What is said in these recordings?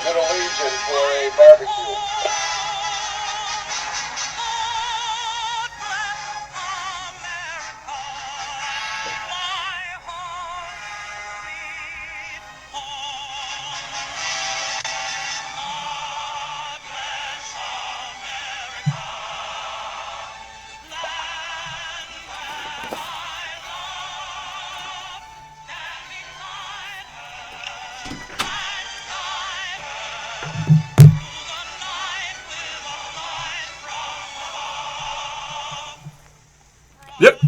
Pledge of Allegiance for a barbecue. Yep.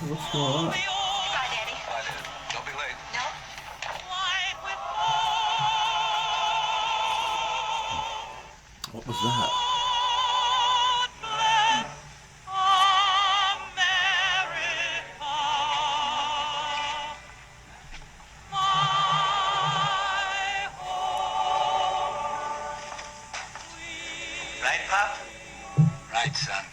What's going on? Bye, Daddy. Bye, Dad. Don't be late. Nope. What was that? Right, Pop? Right, son.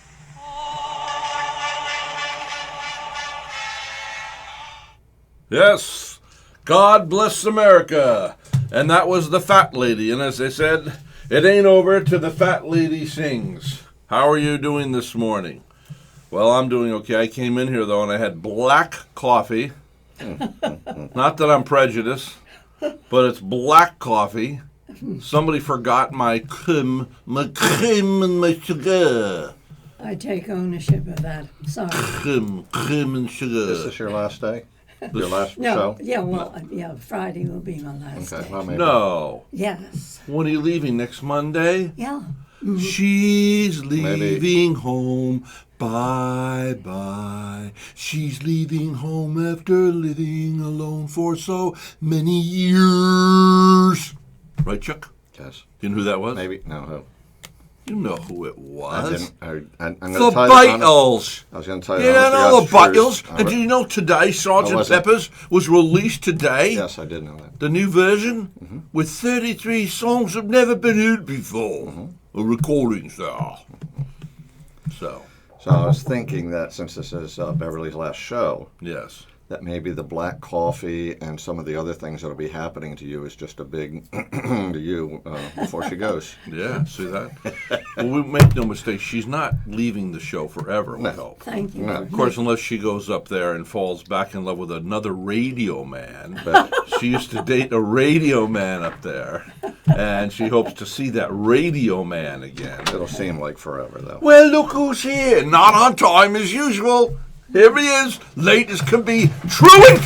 Yes, God bless America. And that was the fat lady. And as they said, it ain't over till the fat lady sings. How are you doing this morning? Well, I'm doing okay. I came in here, though, and I had black coffee. Not that I'm prejudiced, but it's black coffee. Somebody forgot my cream and my sugar. I take ownership of that. Sorry. Cream and sugar. Is this your last day? Your last No, show? yeah, well, yeah, Friday will be my last Okay, day. well, maybe. No. Yes. When are you leaving? Next Monday? Yeah. She's Maybe. leaving home. Bye-bye. She's leaving home after living alone for so many years. Right, Chuck? Yes. You know who that was? Maybe. No, who? You know who it I was. didn't. I'm The going to tell you. Beatles. I was going to tell you. You honest to know the God's Beatles? truth. And do you know today Sgt. was it? Pepper's was released today? Yes, I did know that. The new version with 33 songs that have never been heard before. The recordings there. So, So I was thinking that since this is Beverly's last show, yes. that maybe the black coffee and some of the other things that will be happening to you is just a big to you before she goes. Yeah, see that? Well, we make no mistake. She's not leaving the show forever, we No. hope. Thank you. No. Of course, unless she goes up there and falls back in love with another radio man. But She used to date a radio man up there, and she hopes to see that radio man again. it'll seem like forever, though. Well, look who's here. Not on time as usual. Here he is, late as can be. Truant!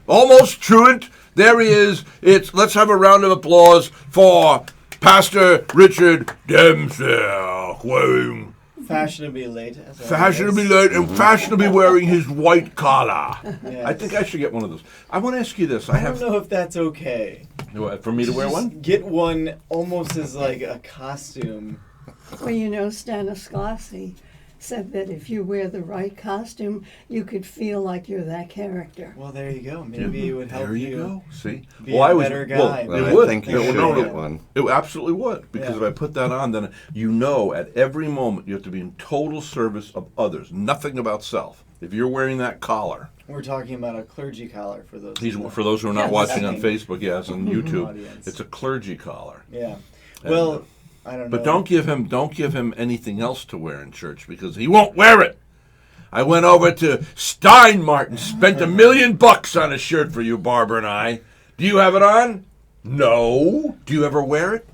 Almost truant. There he is. Let's have a round of applause for Pastor Richard Dempsey. Wearing Fashionably late. As fashionably always. late and fashionably wearing his white collar. Yes. I think I should get one of those. I want to ask you this. I don't know if that's okay. For me to wear Just one? Get one almost as like a costume. Well, you know, Stanislavski said that if you wear the right costume, you could feel like you're that character. Well, there you go. Maybe it would help There you go. See? be a better guy. Well, it I would. think you It would. should No, get no. one. It absolutely would, because Yeah. if I put that on, then you know at every moment you have to be in total service of others, nothing about self. If you're wearing that collar, We're talking about a clergy collar for those. for those who are not Yes. watching on Facebook, yes, on YouTube, Audience. it's a clergy collar. Yeah. And, Well, I don't know. But don't give him anything else to wear in church because he won't wear it. I went over to Steinmart and spent $1 million on a shirt for you, Barbara and I. Do you have it on? No. Do you ever wear it?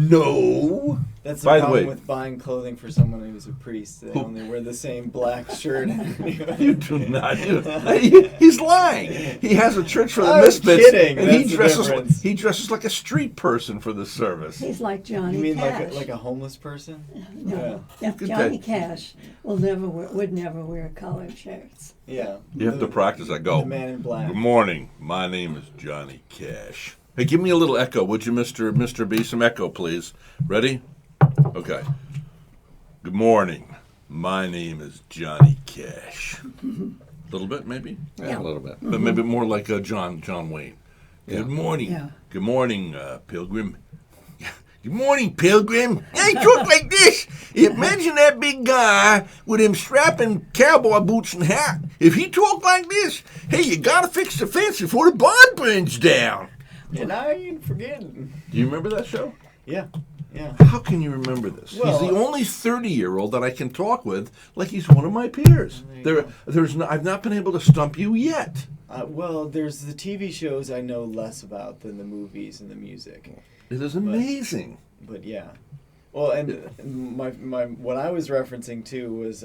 No. That's the By the problem way- with buying clothing for someone who's a priest. They only wear the same black shirt. You do not. He's lying. He has a church for the I'm misfits, kidding. and That's the difference. he dresses like a street person for the service. He's like Johnny You mean Cash. like a homeless person? No, could Johnny take- Cash would never wear collared shirts. Yeah. You have to practice. I go. The man in black. Good morning. My name is Johnny Cash. Hey, give me a little echo, would you, Mr. B? Some echo, please. Ready? Okay. Good morning. My name is Johnny Cash. A little bit, maybe? Yeah, a little bit. But maybe more like John Wayne. Yeah. Good morning. Yeah. Good morning, Pilgrim. Good morning, Pilgrim. Hey, talk like this. Imagine that big guy with him strapping cowboy boots and hat. If he talked like this, hey, you gotta fix the fence before the barn burns down. And I ain't forgetting. Do you remember that show? Yeah, yeah. How can you remember this? Well, he's the only 30-year-old that I can talk with like he's one of my peers. I've not been able to stump you yet. Well, there's the TV shows I know less about than the movies and the music. It is amazing. But yeah. Well, and my what I was referencing to was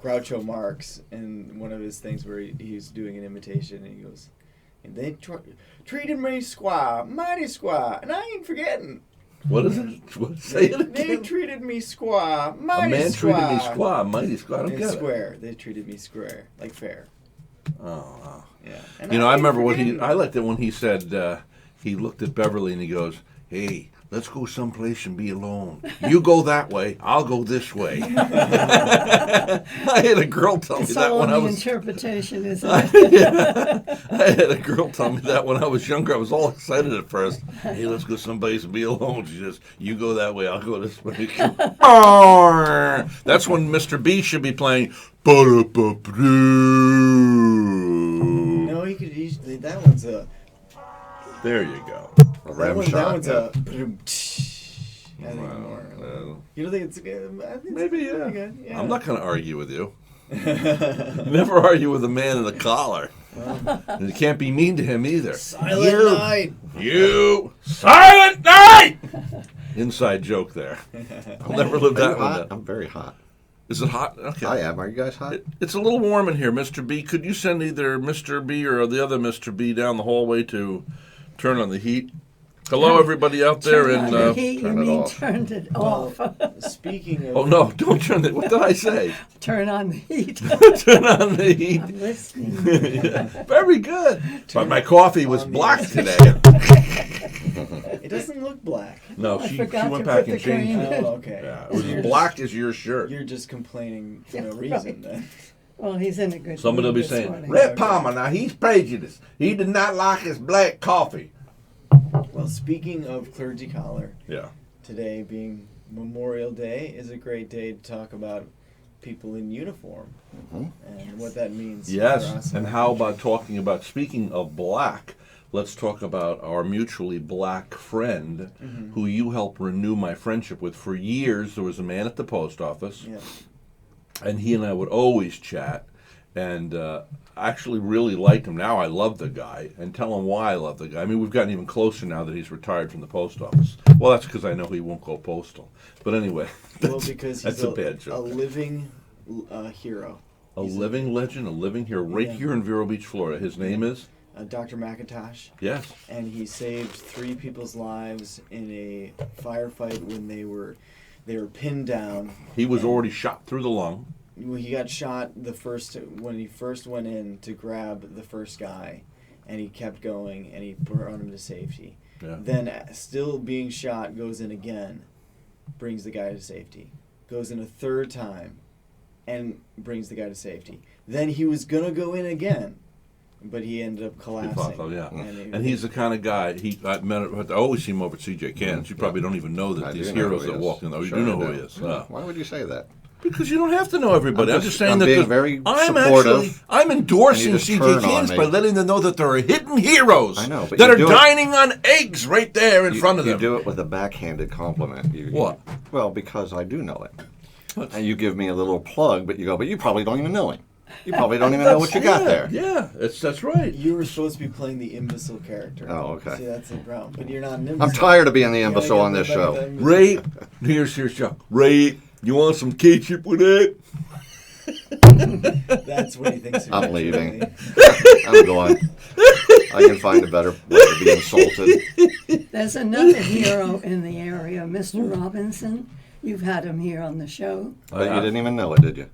Groucho Marx and one of his things where he's doing an imitation and he goes, and they treated me squaw, mighty squaw, and I ain't forgetting. What is it? Say it again. They treated me squaw, mighty squaw. A man treated me squaw, mighty squaw. I don't get it. Square. They treated me square, like fair. Oh, wow. Yeah. And You know, I remember forgetting. I liked it when he said, he looked at Beverly and he goes, hey, let's go someplace and be alone. You go that way, I'll go this way. I had a girl tell me It's that all when in I the was... interpretation, isn't it? Yeah. I had a girl tell me that when I was younger. I was all excited at first. Hey, let's go someplace and be alone. She says, you go that way, I'll go this way. That's when Mr. B should be playing. No, he could. That one's a. There you go. A ram shot. That one's yeah. I think more. Well, You don't think it's good? I think it's maybe, yeah. pretty good. Yeah. I'm not going to argue with you. Never argue with a man in a collar. And you can't be mean to him either. Silent Night. You Silent Night! Inside joke there. I'll never live Are you that one hot? down. I'm very hot. Is it hot? Okay. I am. Are you guys hot? It's a little warm in here, Mr. B. Could you send either Mr. B or the other Mr. B down the hallway to turn on the heat? Hello, everybody out there Turn in. on the heat, you turn it mean off. turned it off. Speaking of. Oh no! Don't turn it. What did I say? Turn on the heat. Turn on the heat. I'm listening. Yeah, very good. But my coffee was on the black heat. today. It doesn't look black. No, I she forgot went to back put and the changed cream it. in. Oh, okay. Yeah, it was as black as your shirt. You're just complaining for Yeah, no right. reason then. Well, he's in a good Somebody will mood be this saying, morning. Rhett Palmer, now he's prejudiced. He did not like his black coffee. Well, speaking of clergy collar, Yeah. today being Memorial Day is a great day to talk about people in uniform and what that means for Yes, us. and how about talking about, speaking of black, let's talk about our mutually black friend who you helped renew my friendship with for years. There was a man at the post office, Yeah. and he and I would always chat, and I actually really liked him. Now I love the guy, and tell him why I love the guy. I mean, we've gotten even closer now that he's retired from the post office. Well, that's because I know he won't go postal. But anyway, Well, because that's he's a bad a joke. living hero. A He's living legend, a living hero, right Yeah. here in Vero Beach, Florida. His name is? Dr. McIntosh. Yes. And he saved 3 people's lives in a firefight when they were pinned down. He was already shot through the lung. When he got shot when he first went in to grab the first guy, and he kept going and he brought him to safety. Yeah. Then still being shot, goes in again, brings the guy to safety. Goes in a third time and brings the guy to safety. Then he was gonna go in again, but he ended up collapsing. Yeah. And, And he's the kind of guy, I always see him over at CJ Cannon's. You probably don't even know that I these do know heroes who he that is. walk in there. You Sure do know I who do. he is. Yeah. Why would you say that? Because you don't have to know everybody. I'm just saying I'm that being there's- very I'm supportive. I'm endorsing And you just CJ turn on Cannon's me. by letting them know that there are hidden heroes I know, but that you are do it- dining on eggs right there in front of You them. do it with a backhanded compliment. What? Well, because I do know it. And you give me a little plug, but you probably don't even know him. You probably don't even know what you got there. Yeah, that's right. you were supposed to be playing the imbecile character. Oh, okay. See, that's the problem. But you're not an imbecile. I'm tired of being the You gotta imbecile get on this back to show. the imbecile. Ray, here's Chuck. Ray, you want some ketchup with that? That's what he thinks. of I'm you, leaving. actually. I'm going. I can find a better way to be insulted. There's another hero in the area, Mr. Robinson. You've had him here on the show. But you didn't even know it, did you?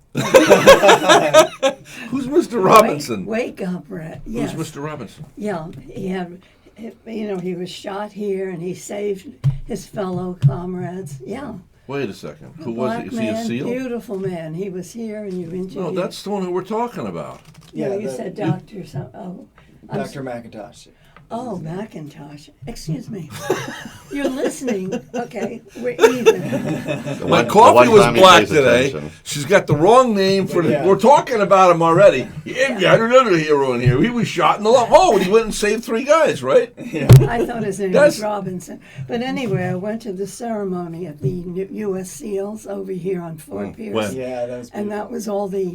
Who's Mr. Robinson? Wake up, Rhett. Yes. Who's Mr. Robinson? Yeah, he was shot here and he saved his fellow comrades. Yeah. Wait a second. A Who was black it? Is he a man, SEAL? beautiful man. He was here and you interviewed. No, that's the one who we're talking about. Yeah, Yeah, you the- said doctor. I'm Dr. McIntosh. Oh, Macintosh. Excuse me. You're listening. Okay, we're even. My The coffee one was time he black pays today. attention. She's got the wrong name for the. Yeah. We're talking about him already. Yeah, we got another hero in here. He was shot in the lung. Oh, and he went and saved 3 guys, right? I thought his name That's- was Robinson. But anyway, I went to the ceremony at the U.S. SEALs over here on Fort Pierce. When? Yeah, that was And that was all the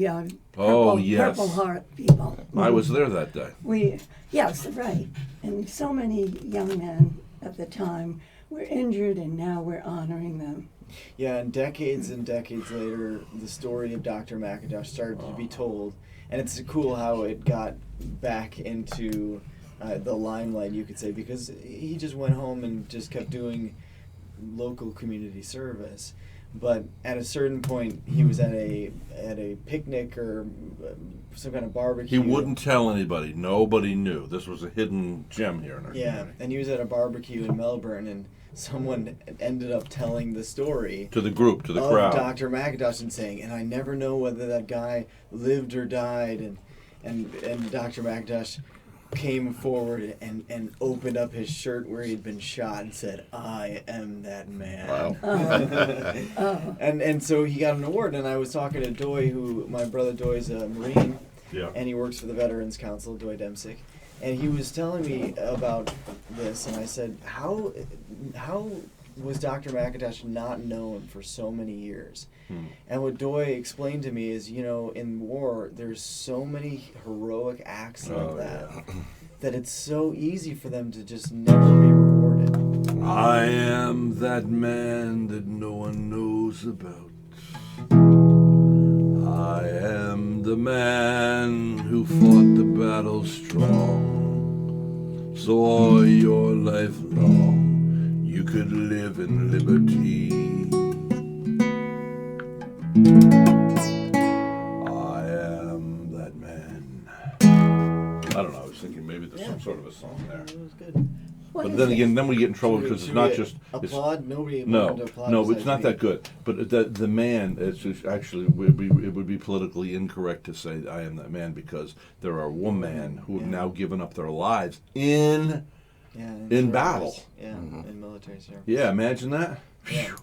Oh, yes. Purple Heart people. I was there that day. Yes, right. And so many young men at the time were injured, and now we're honoring them. Yeah, and decades later, the story of Dr. McIntosh started to be told, and it's cool how it got back into the limelight, you could say, because he just went home and just kept doing local community service. But at a certain point, he was at a picnic or some kind of barbecue. He wouldn't tell anybody. Nobody knew. This was a hidden gem here in our Yeah, community. and he was at a barbecue in Melbourne, and someone ended up telling the story To the group, to the of crowd. Dr. McIntosh and saying, and I never know whether that guy lived or died, and Dr. McIntosh came forward and opened up his shirt where he'd been shot and said, I am that man. Wow. Oh, And so he got an award, and I was talking to Doy, who, my brother Doy's a Marine, Yeah. and he works for the Veterans Council, Doy Demsick, and he was telling me about this, and I said, how was Dr. McIntosh not known for so many years? And what Doy explained to me is, in war, there's so many heroic acts like that it's so easy for them to just never be rewarded. I am that man that no one knows about. I am the man who fought the battle strong. So all your life long you could live in liberty. I am that man. I don't know, I was thinking maybe there's some sort of a song there. It was good. what But is then it? again, then we get in trouble because it's Should not we just... it's- applaud. Nobody No, wanted to applaud no, besides it's not me. that good. But the man, it's just actually it would be politically incorrect to say I am that man because there are women who have now given up their lives in in service. battle. Yeah, in military service. Yeah, imagine that. Yeah. Phew.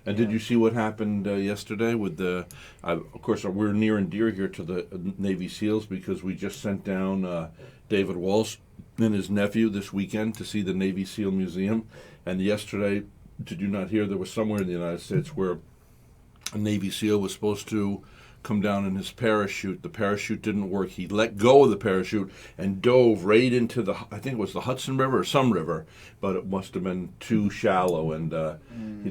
And did you see what happened yesterday with the? Of course, we're near and dear here to the Navy SEALs because we just sent down David Walsh and his nephew this weekend to see the Navy SEAL Museum. And yesterday, did you not hear there was somewhere in the United States where a Navy SEAL was supposed to come down in his parachute. The parachute didn't work. He let go of the parachute and dove right into I think it was the Hudson River or some river, but it must have been too shallow, and he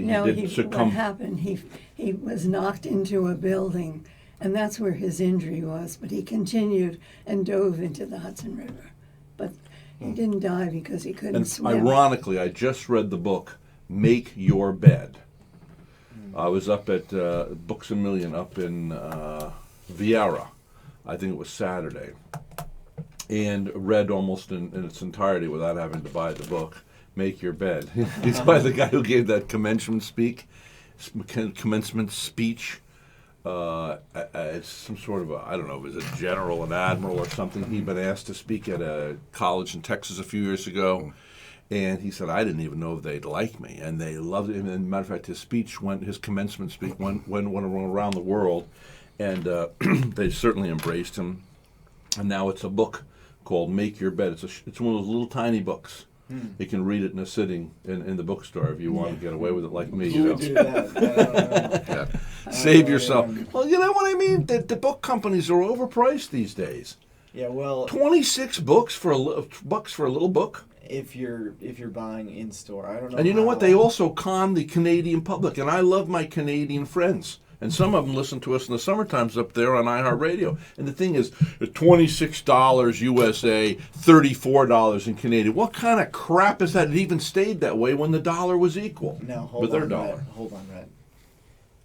No, didn't what succumb. happened, he was knocked into a building, and that's where his injury was, but he continued and dove into the Hudson River. But he didn't die because he couldn't And swim. ironically, I just read the book, Make Your Bed. I was up at Books A Million up in Viera. I think it was Saturday. And read almost in its entirety without having to buy the book, Make Your Bed. It's by the guy who gave that commencement speech. It's some sort of I don't know, if it was a general, an admiral or something. He'd been asked to speak at a college in Texas a few years ago. And he said, I didn't even know if they'd like me. And they loved it. And as a matter of fact, his commencement speech went around the world. And they certainly embraced him. And now it's a book called Make Your Bed. It's one of those little tiny books. You can read it in a sitting in the bookstore if you want to get away with it like me. Who would do that? I don't know. Save yourself. Well, you know what I mean? The book companies are overpriced these days. Yeah, well, 26 bucks for a little book. if you're buying in store, I don't know. And you know what? how- They also con the Canadian public, and I love my Canadian friends. And some of them listen to us in the summer times up there on iHeartRadio. And the thing is, $26 USA, $34 in Canadian. What kind of crap is that? It even stayed that way when the dollar was equal Now hold with their on, dollar. Rhett. Hold on, Rhett.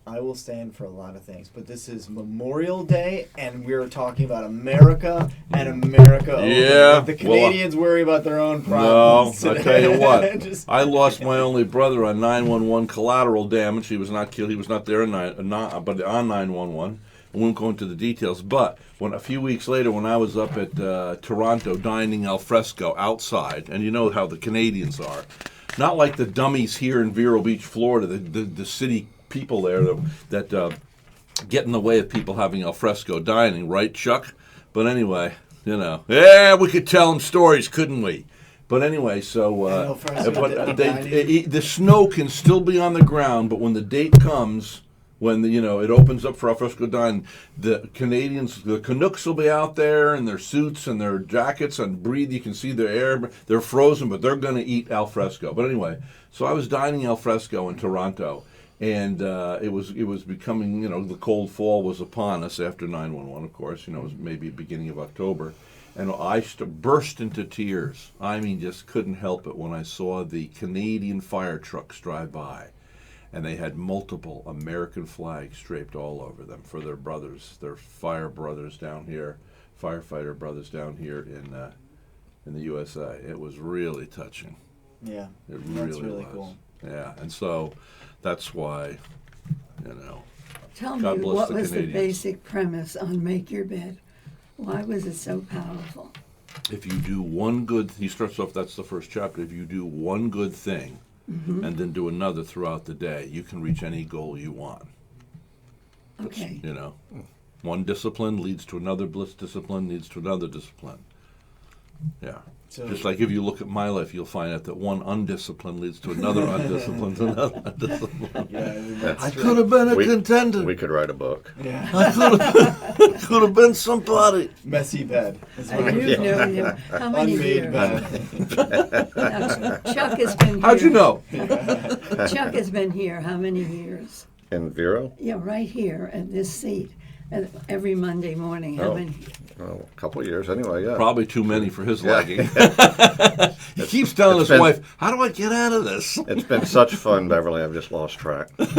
I will stand for a lot of things, but this is Memorial Day, and we're talking about America and America only. Yeah, Let the Canadians worry about their own No, problems. I'll tell you what. Just- I lost my only brother on 911 collateral damage. He was not killed. He was not there but on 911. I won't go into the details, but a few weeks later when I was up at Toronto dining al fresco outside, and you know how the Canadians are, not like the dummies here in Vero Beach, Florida, the city people there that get in the way of people having al fresco dining, right, Chuck? But anyway, yeah, we could tell them stories, couldn't we? But anyway, so al fresco the snow can still be on the ground, but when the date comes, when it opens up for al fresco dining, the Canadians, the Canucks will be out there in their suits and their jackets and breathe. You can see their air. They're frozen, but they're going to eat al fresco. But anyway, so I was dining al fresco in Toronto. And it was becoming, the cold fall was upon us after 9/11, of course. It was maybe beginning of October. And I burst into tears. I mean, just couldn't help it when I saw the Canadian fire trucks drive by. And they had multiple American flags draped all over them for their brothers, their firefighter brothers down here in the USA. It was really touching. Yeah, It that's really really was. cool. Yeah, and so that's why, Tell God me, bless what the was the Canadians. basic premise on Make Your Bed? Why was it so powerful? if you do one good, he starts off, that's the first chapter, if you do one good thing and then do another throughout the day, you can reach any goal you want. Okay. One discipline leads to another discipline leads to another discipline. Yeah. So, Just like if you look at my life, you'll find out that one undiscipline leads to another undiscipline to another undiscipline. yeah, I mean, that's I true. could have been a We- contender. We could write a book. Yeah, Could have been somebody. messy bed. Is what And I'm you've saying. known him how many Unmade years? bed. Now, Chuck has been here. How'd you know? Chuck has been here how many years? In Vero? Yeah, right here at this seat, every Monday morning. How Oh. many? Oh, a couple of years anyway, yeah. Probably too many for his Yeah. liking. He keeps telling his been- wife, how do I get out of this? It's been such fun, Beverly, I've just lost track. Yeah,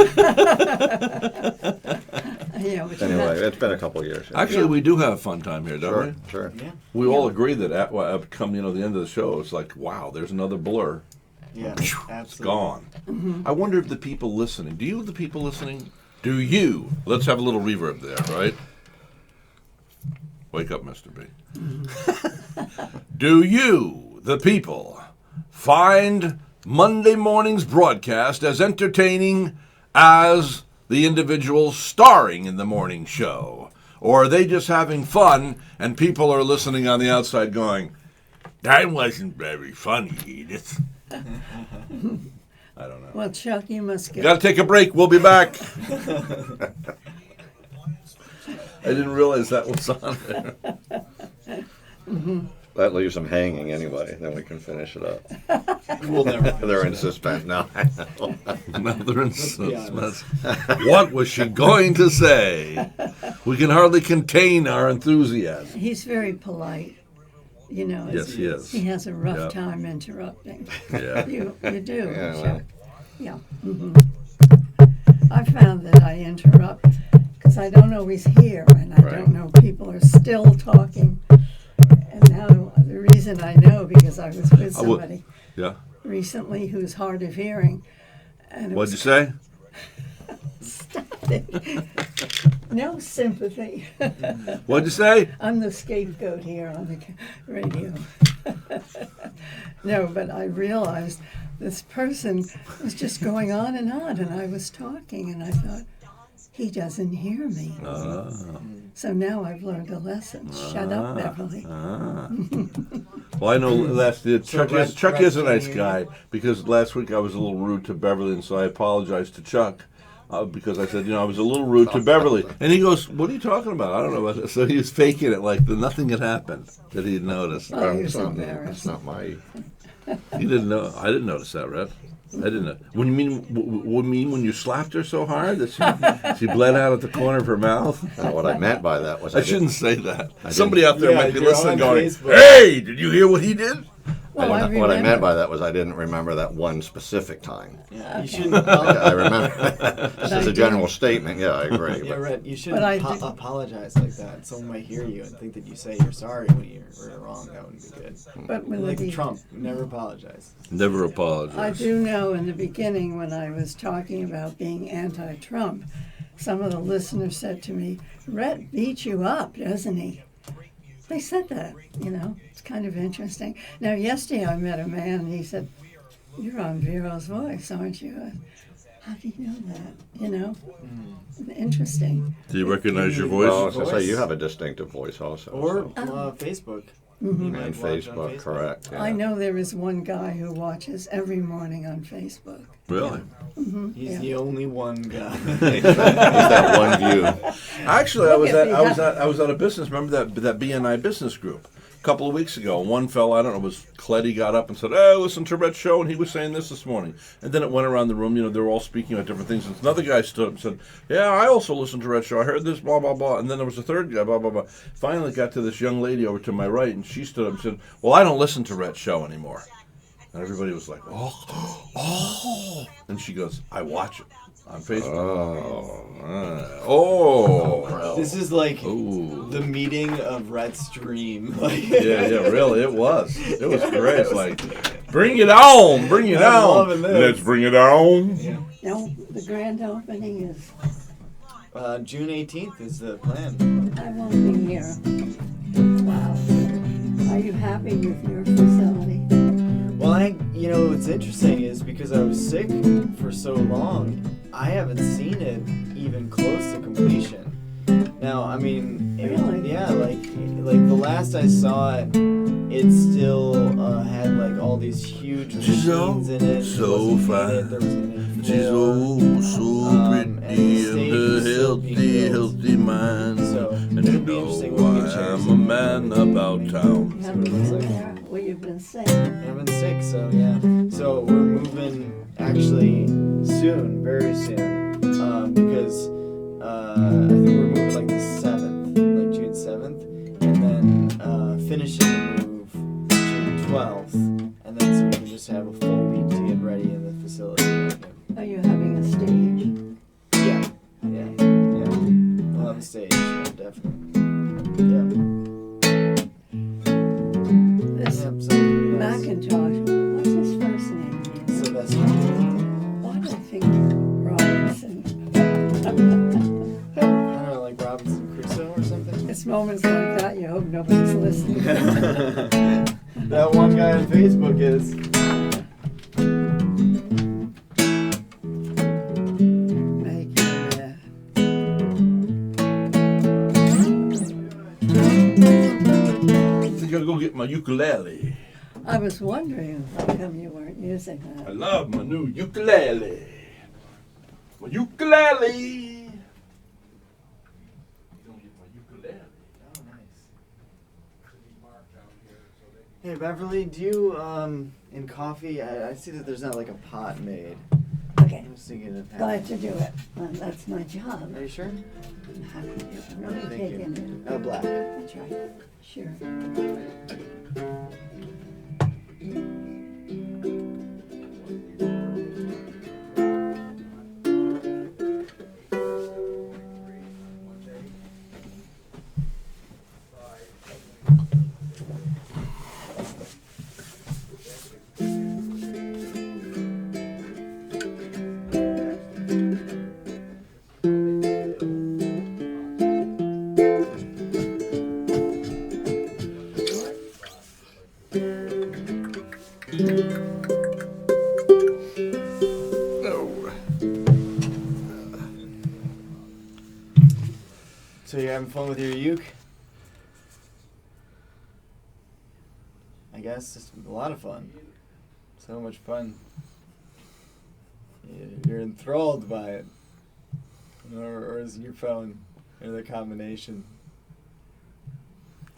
but you Anyway, have- it's been a couple of years. yeah. Actually, we do have a fun time here, don't we? Sure. Yeah, We all agree that at come the end of the show, it's like, wow, there's another blur. yeah, It's absolutely. gone. Mm-hmm. I wonder if the people listening, the people listening, let's have a little reverb there, right? Wake up, Mr. B. Do you, the people, find Monday morning's broadcast as entertaining as the individuals starring in the morning show? Or are they just having fun and people are listening on the outside going, that wasn't very funny, Edith? I don't know. Well, Chuck, you must get. Got to take a break. We'll be back. I didn't realize that was on there. That leaves them hanging anyway, then we can finish it up. We'll never. They're in suspense now. Another be suspense. What was she going to say? We can hardly contain our enthusiasm. He's very polite. Yes, he is. He has a rough Yep. time interrupting. Yeah. You do, Yeah, Chuck. well. Yeah. I found that I interrupt because I don't always hear, and I Right. don't know people are still talking. And now the reason I know because I was with I would- somebody Yeah. recently who's hard of hearing, and it What'd you was say? no sympathy. What'd you say? I'm the scapegoat here on the radio. No, but I realized this person was just going on, and I was talking, and I thought, he doesn't hear me. So now I've learned a lesson. Shut up, Beverly. Well, I know Chuck Rhett is a can't nice hear guy because last week I was a little rude to Beverly, and so I apologized to Chuck because I said, I was a little rude to Beverly. And he goes, what are you talking about? I don't know about it. So he was faking it like nothing had happened that he had noticed. Oh, he was It's embarrassed. not my... He didn't know. I didn't notice that, Rhett. I didn't know. What do you mean? What mean when you slapped her so hard that she bled out at the corner of her mouth? What I meant by that was I shouldn't say that. didn't- Somebody out there Yeah, might be you're listening, on going, Facebook. "Hey, did you hear what he did?" Well, I what I meant remember. by that was I didn't remember that one specific time. Yeah, you shouldn't. I remember. Just I as a did. general statement, yeah, I agree. Yeah, But Rhett, you shouldn't But I did- apologize like that. Someone might hear you and think that you say you're sorry when you're wrong. That wouldn't be good. But when Like the, Trump, never apologize. Never apologize. I do know in the beginning when I was talking about being anti-Trump, some of the listeners said to me, Rhett beat you up, doesn't he? They said that, It's kind of interesting. Now, yesterday I met a man and he said, you're on Vero's Voice, aren't you? How do you know that? Interesting. Do you recognize your voice? Well, I was going to say, you have a distinctive voice also. Or so. Facebook. Mm-hmm. And Facebook, correct. Yeah. I know there is one guy who watches every morning on Facebook. Really? Mm-hmm. He's the only one guy. He's that one view. Actually, I was at a business. Remember that BNI business group a couple of weeks ago. One fellow, I don't know, was Cleddy, got up and said, "Oh, listen to Rhett's show," and he was saying this morning. And then it went around the room. They were all speaking about different things. And another guy stood up and said, "Yeah, I also listened to Rhett's show. I heard this, blah blah blah." And then there was a third guy, blah blah blah. Finally, got to this young lady over to my right, and she stood up and said, "Well, I don't listen to Rhett's show anymore." And everybody was like, oh. And she goes, "I watch it on Facebook." This is like the meeting of Rhett's dream. Yeah, really, it was. It was great. It's like, bring it on, bring it I'm on. loving this. Let's bring it on. Yeah. No, the grand opening is, June 18th is the plan. I won't be here. Wow. Are you happy with your facility? Well, what's interesting is because I was sick for so long, I haven't seen it even close to completion. Now, I mean, Really? Yeah, like the last I saw it, it still had like all these huge machines in it. So fine. There wasn't any She's fill. so And the pretty stage and was her still being built. healthy mind. So, And it'll you be know interesting when we why share I'm a some- man about town. You haven't looks been like. there? Well, you've been sick. I've been sick, so yeah. So we're moving actually soon, very soon, because I think we're moving like the 7th, like June 7th, and then finishing the move June 12th, and then so we can just have a full week to get ready in the facility. Are you having a stage? Yeah. We'll have a stage, yeah, definitely. Yeah. This Yep, so Macintosh, what's his first name? Sylvester. Why do I think Robinson? I don't know, like Robinson Crusoe or something? It's moments like that you hope nobody's listening. That one guy on Facebook is. Make your bed. I think I'll go get my ukulele. I was wondering how come you weren't using I that. love my new ukulele. My ukulele. Hey Beverly, do you in coffee? I see that there's not like a pot made. Okay, I was thinking of glad to do it. That's my job. Are you sure? I'm happy to do it. I'm really Thank taking you. it. Oh, black. That's right. Sure. So you're having fun with your uke? I guess it's a lot of fun. So much fun. You're enthralled by it. Or is it your phone? Or the combination?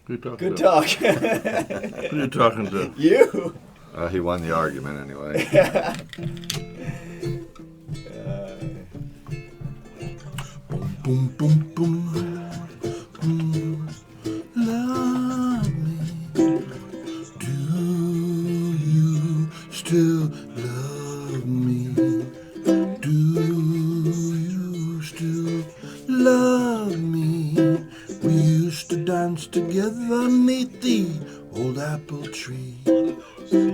Who you talking Good to? talk. Who you talking to? You. He won the argument anyway. Boom, boom, boom. Love me. Do you still love me? Do you still love me? We used to dance together neath the old apple tree.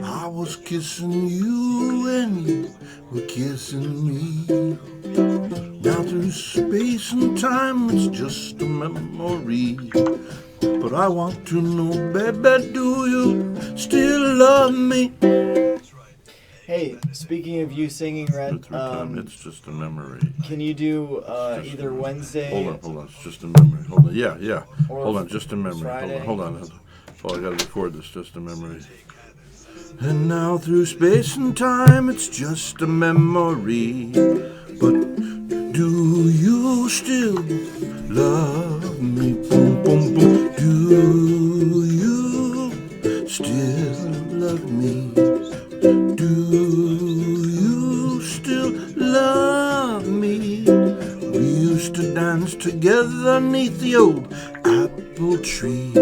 I was kissing you and you were kissing me. Now through space and time, it's just a memory. But I want to know, baby, do you still love me? Hey, speaking of you singing, Rhett, Through time, it's just a memory. can you do either Wednesday? Hold on, it's just a memory. Hold on, yeah. Or Hold on, just a memory. Friday. Hold on. Oh, I gotta record this, just a memory. And now through space and time, it's just a memory. But do you still love me? Boom, boom, boom. Do you still love me? Do you still love me? We used to dance together neath the old apple tree.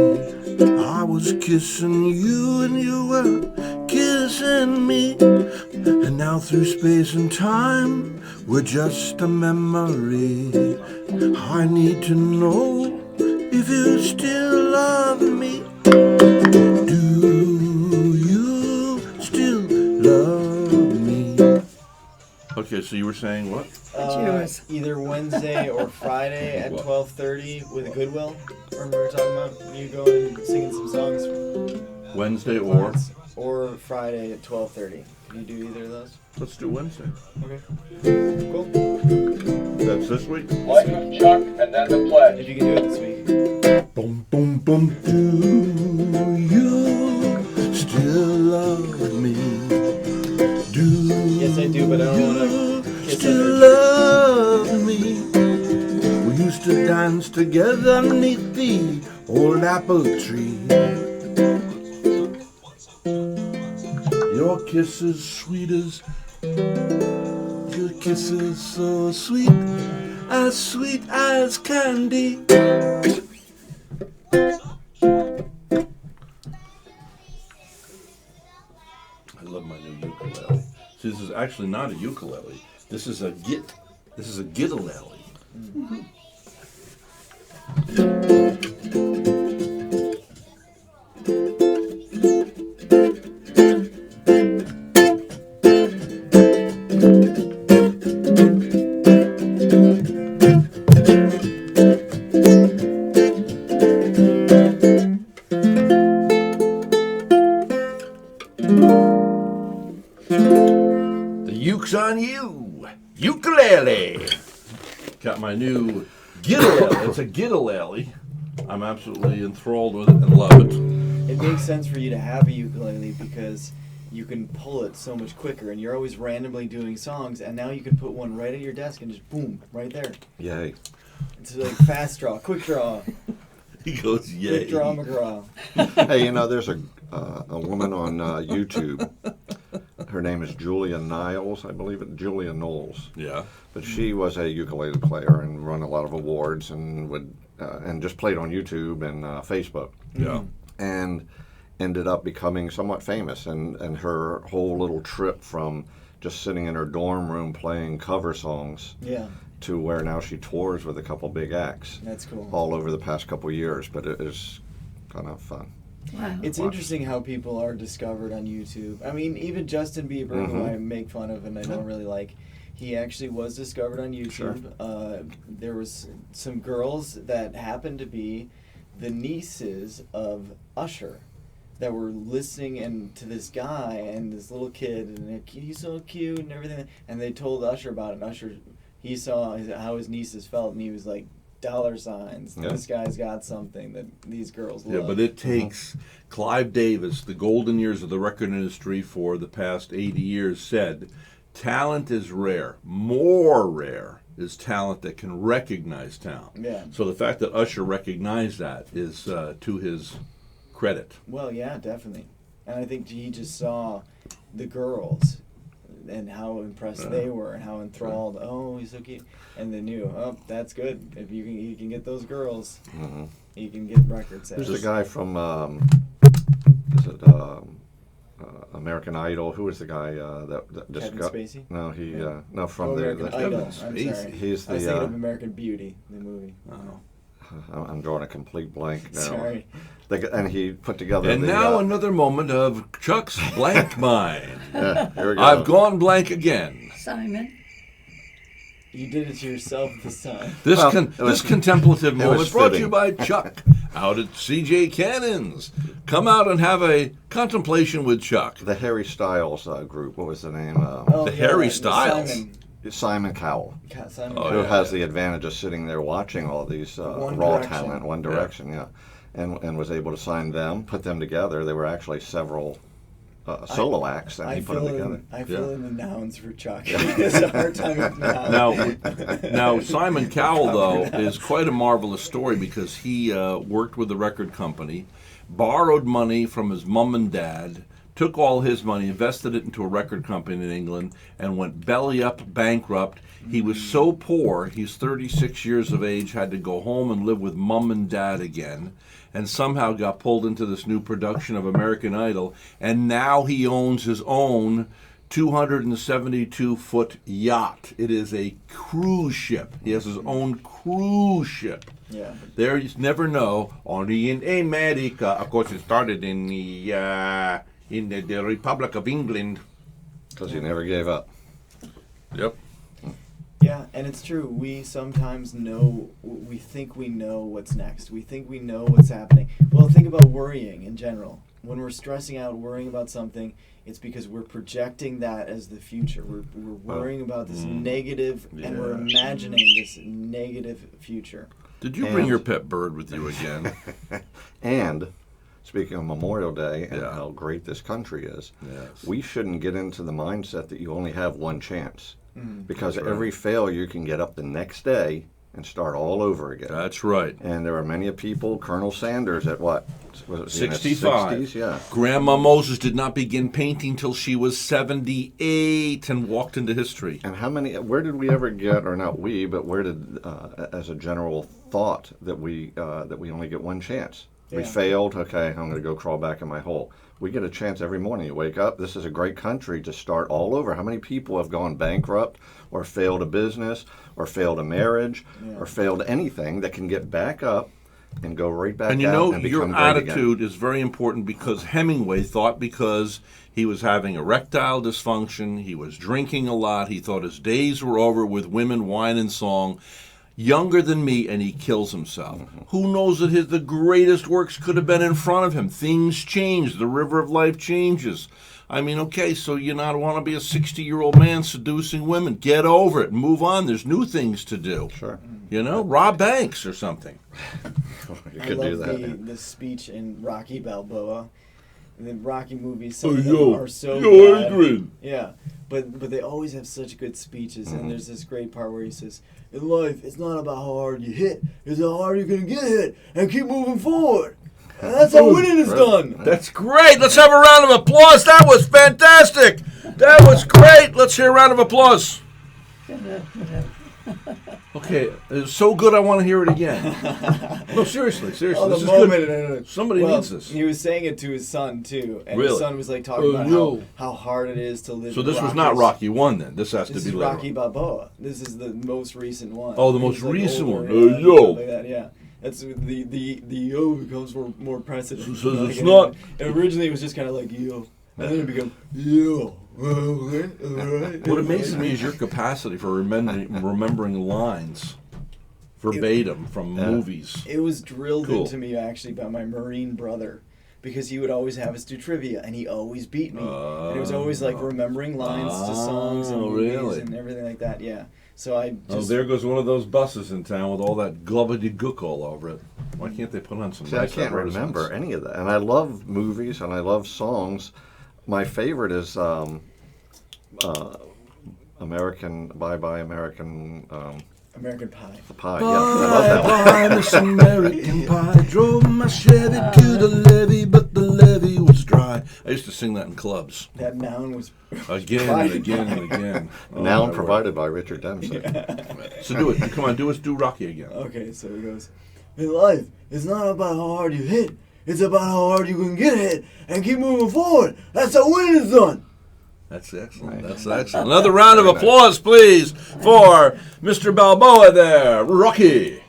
I was kissing you and you were kissing me. And now through space and time, we're just a memory. I need to know if you still love me. Do you still love me? Okay, so you were saying what? yours. Either Wednesday or Friday at 12:30 with Goodwill. Remember we were talking about you going and singing some songs? Wednesday or Friday at 12:30. Can you do either of those? let's do Wednesday. Okay. Cool. That's this week. Life of Chuck and then the pledge. If you can do it this week. Boom, boom, boom. Do you still love me? Do Yes, I do, but I don't want to kiss still under. love me? We used to dance together neath the old apple tree. Your kisses sweet as your kisses so sweet as candy. I love my new ukulele. See, this is actually not a ukulele. This is a git. This is a gitalele. The uke's on you. Ukulele. Got my new gitalele. It's a gitalele. I'm absolutely enthralled with it and love it. It makes sense for you to have a ukulele because you can pull it so much quicker, and you're always randomly doing songs, and now you can put one right at your desk and just boom, right there. Yay. It's like fast draw, quick draw, He goes, yay. quick draw McGraw. Hey, you know, there's a woman on YouTube. Her name is Julia Niles, I believe it. Julia Knowles. Yeah. But she was a ukulele player and won a lot of awards and would and just played on YouTube and Facebook. Yeah. And ended up becoming somewhat famous. And her whole little trip from just sitting in her dorm room playing cover songs Yeah, to where now she tours with a couple big acts that's cool. all over the past couple years. But it is kind of fun. Wow. It's interesting how people are discovered on YouTube. I mean, even Justin Bieber, who I make fun of and I don't really like, he actually was discovered on YouTube. There was some girls that happened to be the nieces of Usher that were listening and to this guy and this little kid, and he's so cute and everything. And they told Usher about it. And Usher, he saw how his nieces felt, and he was like, $signs. Yeah. This guy's got something that these girls love. Yeah, but it takes Clive Davis, the golden years of the record industry for the past 80 years, said talent is rare. More rare is talent that can recognize talent. Yeah. So the fact that Usher recognized that is to his credit. Well, yeah, definitely. And I think he just saw the girls and how impressed they were and how enthralled. Oh, he's so cute. And they knew, oh, that's good. If you can get those girls, you can get record sales. There's a guy from, is it American Idol? Who was the guy that just Kevin got? Spacey? No, he no from American the Idol. I'm Spacey. sorry. He's I was thinking of the. American Beauty, the movie. I'm drawing a complete blank now. Sorry. And he put together. And the, now another moment of Chuck's blank mind. yeah, here we go. I've gone blank again. Simon. You did it to yourself this time. This Well, this contemplative moment was brought to you fitting. by Chuck out at C.J. Cannon's. Come out and have a contemplation with Chuck. The Harry Styles group. What was the name? The Harry Styles. Simon Cowell. Simon Oh, Who Cowell. yeah. has the advantage of sitting there watching all these One raw Direction. talent, One Direction, yeah. And was able to sign them, put them together. There were actually several solo acts, and he put them together. I fill in the nouns for Chuck. It's a hard time with nouns. Now Simon Cowell, though, is quite a marvelous story because he worked with the record company, borrowed money from his mom and dad, took all his money, invested it into a record company in England, and went belly up bankrupt. He was so poor, he's 36 years of age, had to go home and live with mom and dad again, and somehow got pulled into this new production of American Idol, and now he owns his own 272-foot yacht. It is a cruise ship. He has his own cruise ship. Yeah. There, you never know. Only in America, of course, it started in the Republic of England. Because he never gave up. Yep. Yeah, and it's true. We sometimes we think we know what's next. We think we know what's happening. Well, think about worrying in general. When we're stressing out, worrying about something, it's because we're projecting that as the future. We're worrying about this negative, and we're imagining this negative future. Did you bring your pet bird with you again? And speaking of Memorial Day and Yeah. how great this country is, Yes. we shouldn't get into the mindset that you only have one chance. Because That's right. every failure you can get up the next day and start all over again. That's right. And there are many people, Colonel Sanders at what? Was he in his 65. 60s? Yeah. Grandma Moses did not begin painting till she was 78 and walked into history. And where did we ever get, or not we, but where did, as a general thought, that we only get one chance? We Yeah. failed, okay, I'm going to go crawl back in my hole. We get a chance every morning. You wake up, this is a great country to start all over. How many people have gone bankrupt or failed a business or failed a marriage or failed anything that can get back up and go right back And you out know, and your become great again? attitude is very important because Hemingway thought because he was having erectile dysfunction, he was drinking a lot, he thought his days were over with women, wine, and song. Younger than me, and he kills himself. Who knows that the greatest works could have been in front of him? Things change. The river of life changes. I mean, okay, so you not want to be a 60-year-old man seducing women. Get over it. Move on. There's new things to do. Sure. You know, rob banks or something. You I could do love that. the speech in Rocky Balboa. The Rocky movies, Oh, some of them yo. are so Yo, bad. Adrian. Yeah, but they always have such good speeches, and there's this great part where he says, "In life, it's not about how hard you hit; it's how hard you're gonna get hit and keep moving forward. And that's how winning is done." That's great. Let's have a round of applause. That was fantastic. That was great. Let's hear a round of applause. Okay, it's so good I want to hear it again. No, seriously. Oh, the This is moment. good. Somebody Well, needs this. He was saying it to his son too, and Really? his son was like talking about yo. how hard it is to live. So in this was not Rockies. Rocky 1 then. This has This to is be later. Rocky Balboa. This is the most recent one. Oh, the He's, most recent older, one. yeah, Yo. stuff like that, yeah. That's the yo becomes more precedent. So it's Like, not- And originally it was just kind of like yo, and then it became yo. What amazes me is your capacity for remembering lines verbatim from movies. It was drilled Cool. into me actually by my Marine brother, because he would always have us do trivia, and he always beat me. And it was always like remembering lines to songs and Oh, movies really? and everything like that. Yeah. So I Oh, just there goes one of those buses in town with all that gobbledygook all over it. Why can't they put on some See, I nice can't advertisements? remember any of that. And I love movies and I love songs. My favorite is American Bye Bye American American Pie. Pie. Yeah, I love that one. Bye, Miss American Pie. Drove my Chevy to the levee, but the levee was dry. I used to sing that in clubs. That noun was Again and again and again. Oh, Noun my provided by Richard Dempsey. word. So do it. Come on, do Rocky again. Okay, so he goes, in life, it's not about how hard you hit. It's about how hard you can get hit and keep moving forward. That's how winning is done. That's excellent. That's excellent. Another round of applause, please, for Mr. Balboa there, Rocky.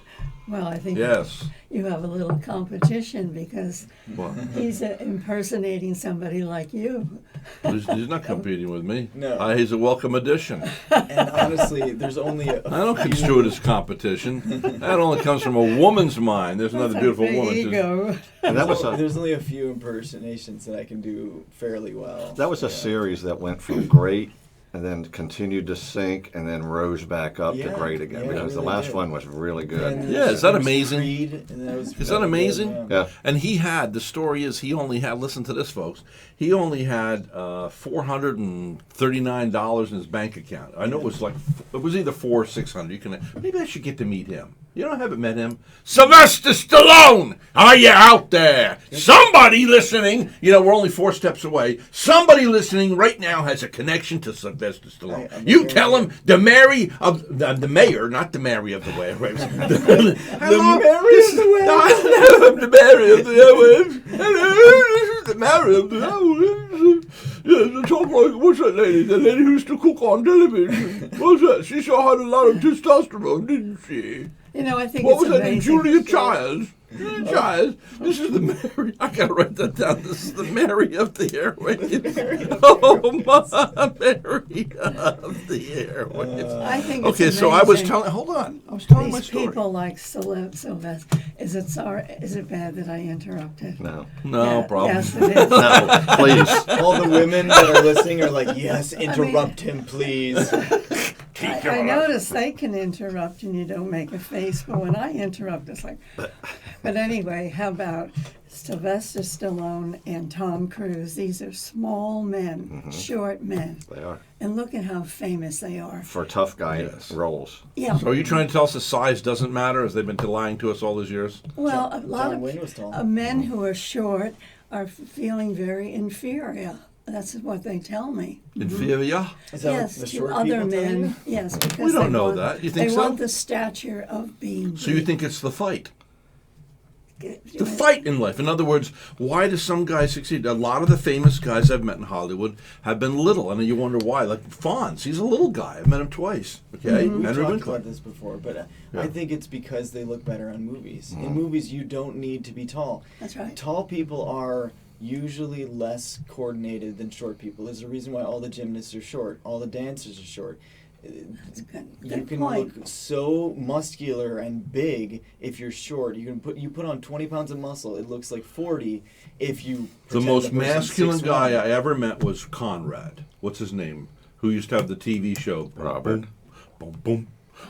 Well, I think Yes. you have a little competition because Well, he's impersonating somebody like you. he's not competing with me. No. He's a welcome addition. And honestly, there's only a I don't few- construe it as competition. That only comes from a woman's mind. There's another That's a beautiful big woman. ego. And that was a There's only a few impersonations that I can do fairly well. that was a series that went from great and then continued to sink and then rose back up to Yeah, great again yeah, it because the really last did. one was really good. And Yeah, is that there was amazing? Creed, and that was Is that really amazing? good, Yeah. And he had, the story is, he only had, listen to this, folks, he only had $439 in his bank account. I know it was like, it was either 400 or 600. You can, maybe I should get to meet him. You know, I haven't met him. Sylvester Stallone, are you out there? Somebody listening, you know, we're only 4 steps away. Somebody listening right now has a connection to Sylvester Stallone. I'm You here. tell him the Mary of the mayor, not the Mary of the way. the Mary of the way. The Mary of the airwaves. Hello, this is the Mary of the airwaves. Yeah, the top like, what's that lady? The lady who used to cook on television. What's that? She sure had a lot of testosterone, didn't she? You know, I think What it's was that? amazing. Julia Childs. Julia Childs. This is the Mary. I gotta write that down. This is the Mary of the airwaves. Oh, my Mary of the airwaves. I think it's Okay, so I was amazing. telling. Hold on. I was telling my These story. people like Sylvester. Is it bad that I interrupted? No. No Yeah, problem. Yes, it is. No, please. All the women that are listening are like, yes, interrupt him, please. I notice they can interrupt and you don't make a face, but when I interrupt, it's like. But anyway, how about Sylvester Stallone and Tom Cruise? These are small men, short men, They are. and look at how famous they are. For tough guy Yes. roles. Yeah. So are you trying to tell us the size doesn't matter, as they've been lying to us all these years? Well, a lot John of Wayne was tall. men who are short are feeling very inferior. That's what they tell me. Inferior? Is that Yes, what the to short other people tell you? men. Yes, because We don't they know want, that. You think they so? want the stature of being. So you think it's the fight? big. The fight in life. In other words, why do some guys succeed? A lot of the famous guys I've met in Hollywood have been little, and you wonder why. Like Fonz, he's a little guy. I've met him twice. Okay, We've Henry talked Winkler. about this before, but Yeah. I think it's because they look better on movies. In movies, you don't need to be tall. That's right. Tall people are usually less coordinated than short people. There's a reason why all the gymnasts are short, all the dancers are short. That's good. You Good can point. look so muscular and big if you're short. You can put on 20 pounds of muscle. It looks like 40 if you. The pretend most the person's masculine 6'1". guy I ever met was Conrad. What's his name? Who used to have the TV show? Robert. Boom, boom,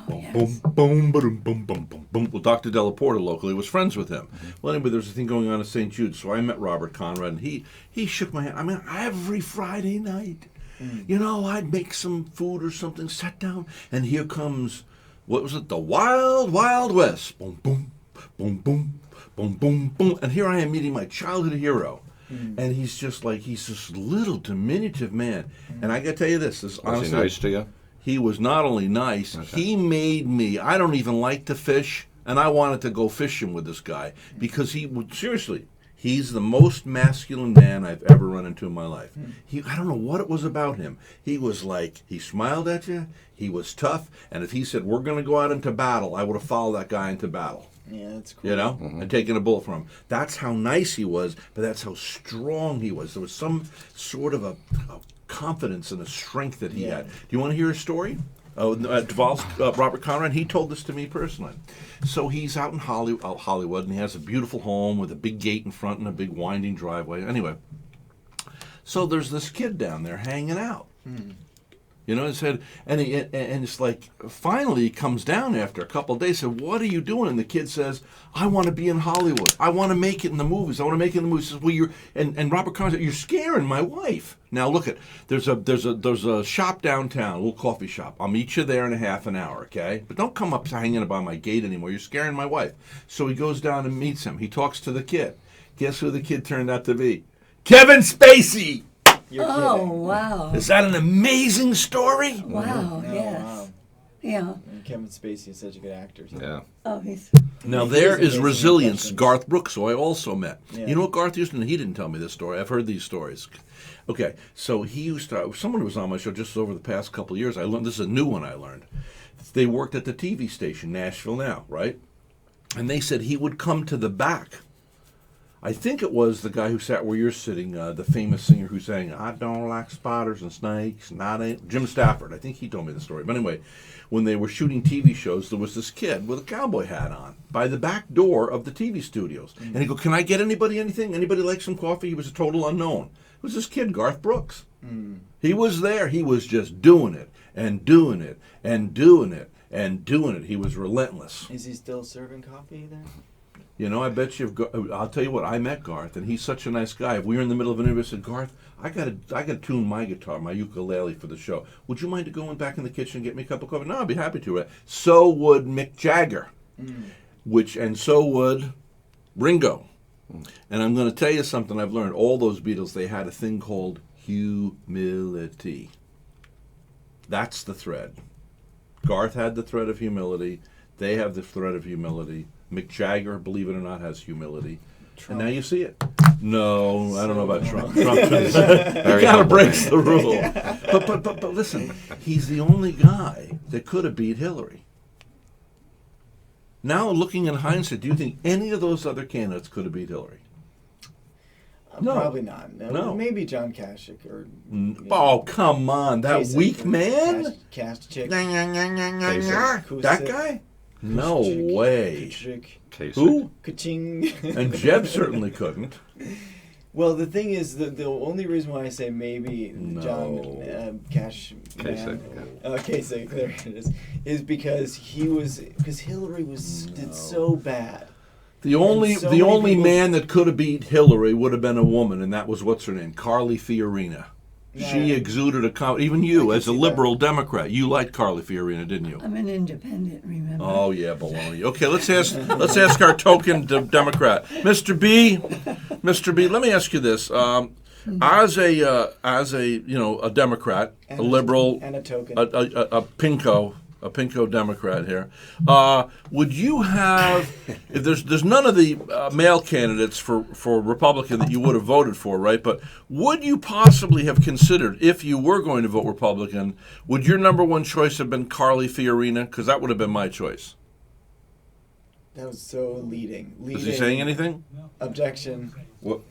boom, yes. boom, boom, boom, boom, boom, boom, boom. Well, Dr. Della Porta locally was friends with him. Well, anyway, there was a thing going on at St. Jude, so I met Robert Conrad, and he shook my hand. I mean, every Friday night, you know, I'd make some food or something, sat down, and here comes, what was it? The Wild Wild West. Boom, boom, boom, boom, boom, boom, boom. And here I am meeting my childhood hero. And he's just like, he's this little diminutive man. And I got to tell you this is Was honestly, he nice to you? he was not only nice, he made me, I don't even like to fish, and I wanted to go fishing with this guy because he would, seriously, he's the most masculine man I've ever run into in my life. I don't know what it was about him. He was like, he smiled at you, he was tough, and if he said, we're going to go out into battle, I would have followed that guy into battle. Yeah, that's cool. You know, and taking a bullet from him. That's how nice he was, but that's how strong he was. There was some sort of a confidence and a strength that he Yeah. had. Do you want to hear a story? Duvall's Robert Conrad, he told this to me personally. So he's out in Hollywood, and he has a beautiful home with a big gate in front and a big winding driveway. Anyway, so there's this kid down there hanging out. You know, he said, and it's like, finally he comes down after a couple of days, said, what are you doing? And the kid says, I want to be in Hollywood. I want to make it in the movies. I want to make it in the movies. He says, well, and Robert Conrad said, you're scaring my wife. Now look at, there's a shop downtown, a little coffee shop. I'll meet you there in a half an hour, okay? But don't come up hanging by my gate anymore. You're scaring my wife. So he goes down and meets him. He talks to the kid. Guess who the kid turned out to be? Kevin Spacey! You're Oh, kidding. wow. Is that an amazing story? Wow, Oh, yes. wow. Yeah. And Kevin Spacey is such a good actor. Too. Yeah. Oh, he's. Now He there is is amazing resilience. impressions. Garth Brooks, who I also met. Yeah. You know what Garth used to do? He didn't tell me this story. I've heard these stories. Okay, so he used to, someone was on my show just over the past couple of years. I learned, this is a new one I learned. They worked at the TV station, Nashville Now, right? And they said he would come to the back. I think it was the guy who sat where you're sitting, the famous singer who sang, "I don't like spiders and snakes," Jim Stafford. I think he told me the story. But anyway, when they were shooting TV shows, there was this kid with a cowboy hat on by the back door of the TV studios. And he'd go, "Can I get anybody anything? Anybody like some coffee?" He was a total unknown. It was this kid, Garth Brooks. He was there. He was just doing it and doing it and doing it and doing it. He was relentless. Is he still serving coffee there? You know, I bet I'll tell you what, I met Garth, and he's such a nice guy. If we were in the middle of an interview, I said, "Garth, I gotta tune my guitar, my ukulele for the show. Would you mind going back in the kitchen and get me a cup of coffee?" "No, I'd be happy to." So would Mick Jagger, and so would Ringo. And I'm going to tell you something I've learned. All those Beatles, they had a thing called humility. That's the thread. Garth had the thread of humility. They have the thread of humility. Mick Jagger, believe it or not, has humility. Trump. And now you see it. No, I don't know about Trump. Trump he kind of breaks the rule. But listen, he's the only guy that could have beat Hillary. Now, looking in hindsight, do you think any of those other candidates could have beat Hillary? No. Probably not. No. Maybe John Kasich or. Oh, come on. That Kasich weak or man? Kasich. That guy? No way. Kasich. Who? Ka-ching. And Jeb certainly couldn't. Well, the thing is, the only reason why I say maybe John Kasich, there it is because Hillary did so bad. The only so many people- man that could have beat Hillary would have been a woman, and that was what's her name, Carly Fiorina. She Yeah. exuded even you I as a can see liberal Democrat, you liked Carly Fiorina, didn't you? I'm an independent, remember? Oh yeah, baloney. Okay, let's ask our token Democrat, Mr. B. Mr. B, let me ask you this: as a Democrat, And a liberal, and a token. a pinko Democrat here, would you have, if there's none of the male candidates for Republican that you would have voted for, right? But would you possibly have considered, if you were going to vote Republican, would your number one choice have been Carly Fiorina? Because that would have been my choice. That was so leading. Is he saying anything? Objection. What?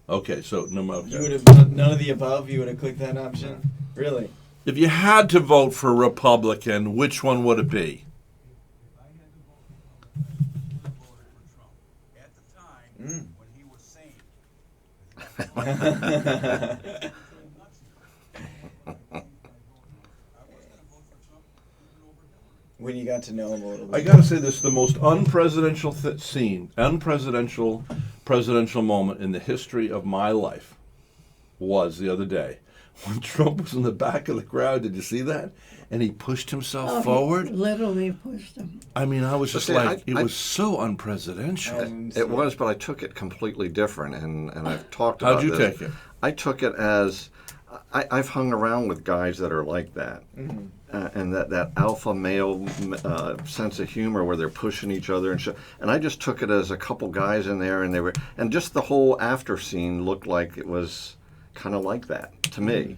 Okay, so no more. You would have done none of the above. You would have clicked that option. Really? If you had to vote for Republican, which one would it be? At the time when he was sane. When you got to know him a little bit. I got to say this: the most unpresidential presidential moment in the history of my life was the other day when Trump was in the back of the crowd. Did you see that? And he pushed himself forward. He literally pushed him. I mean, I was just See, it was so unpresidential. It was, but I took it completely different, and I've talked about How'd you this. take it? I took it as I've hung around with guys that are like that, and that alpha male sense of humor where they're pushing each other and I just took it as a couple guys in there, and just the whole after scene looked like it was kind of like that to me.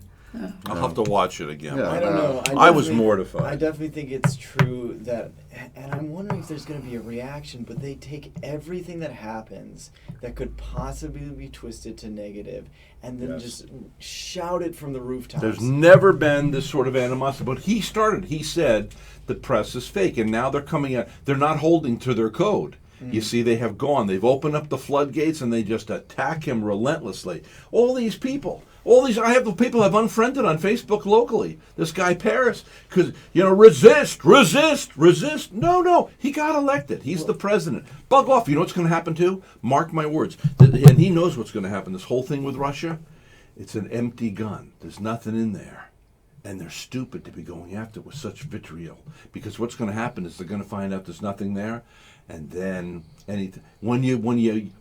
I'll have to watch it again. Yeah. I don't know. I was definitely- mortified. I definitely think it's true that, and I'm wondering if there's going to be a reaction, but they take everything that happens that could possibly be twisted to negative and then just shout it from the rooftops. There's never been this sort of animosity. But he started. He said the press is fake, and now they're coming out. They're not holding to their code. You see, they have gone. They've opened up the floodgates, and they just attack him relentlessly. All these people. I have people I've unfriended on Facebook locally. This guy Paris, because resist. No, he got elected. He's the president. Bug off. You know what's going to happen too? Mark my words. And he knows what's going to happen. This whole thing with Russia, it's an empty gun. There's nothing in there, and they're stupid to be going after it with such vitriol. Because what's going to happen is they're going to find out there's nothing there, and then anything. When you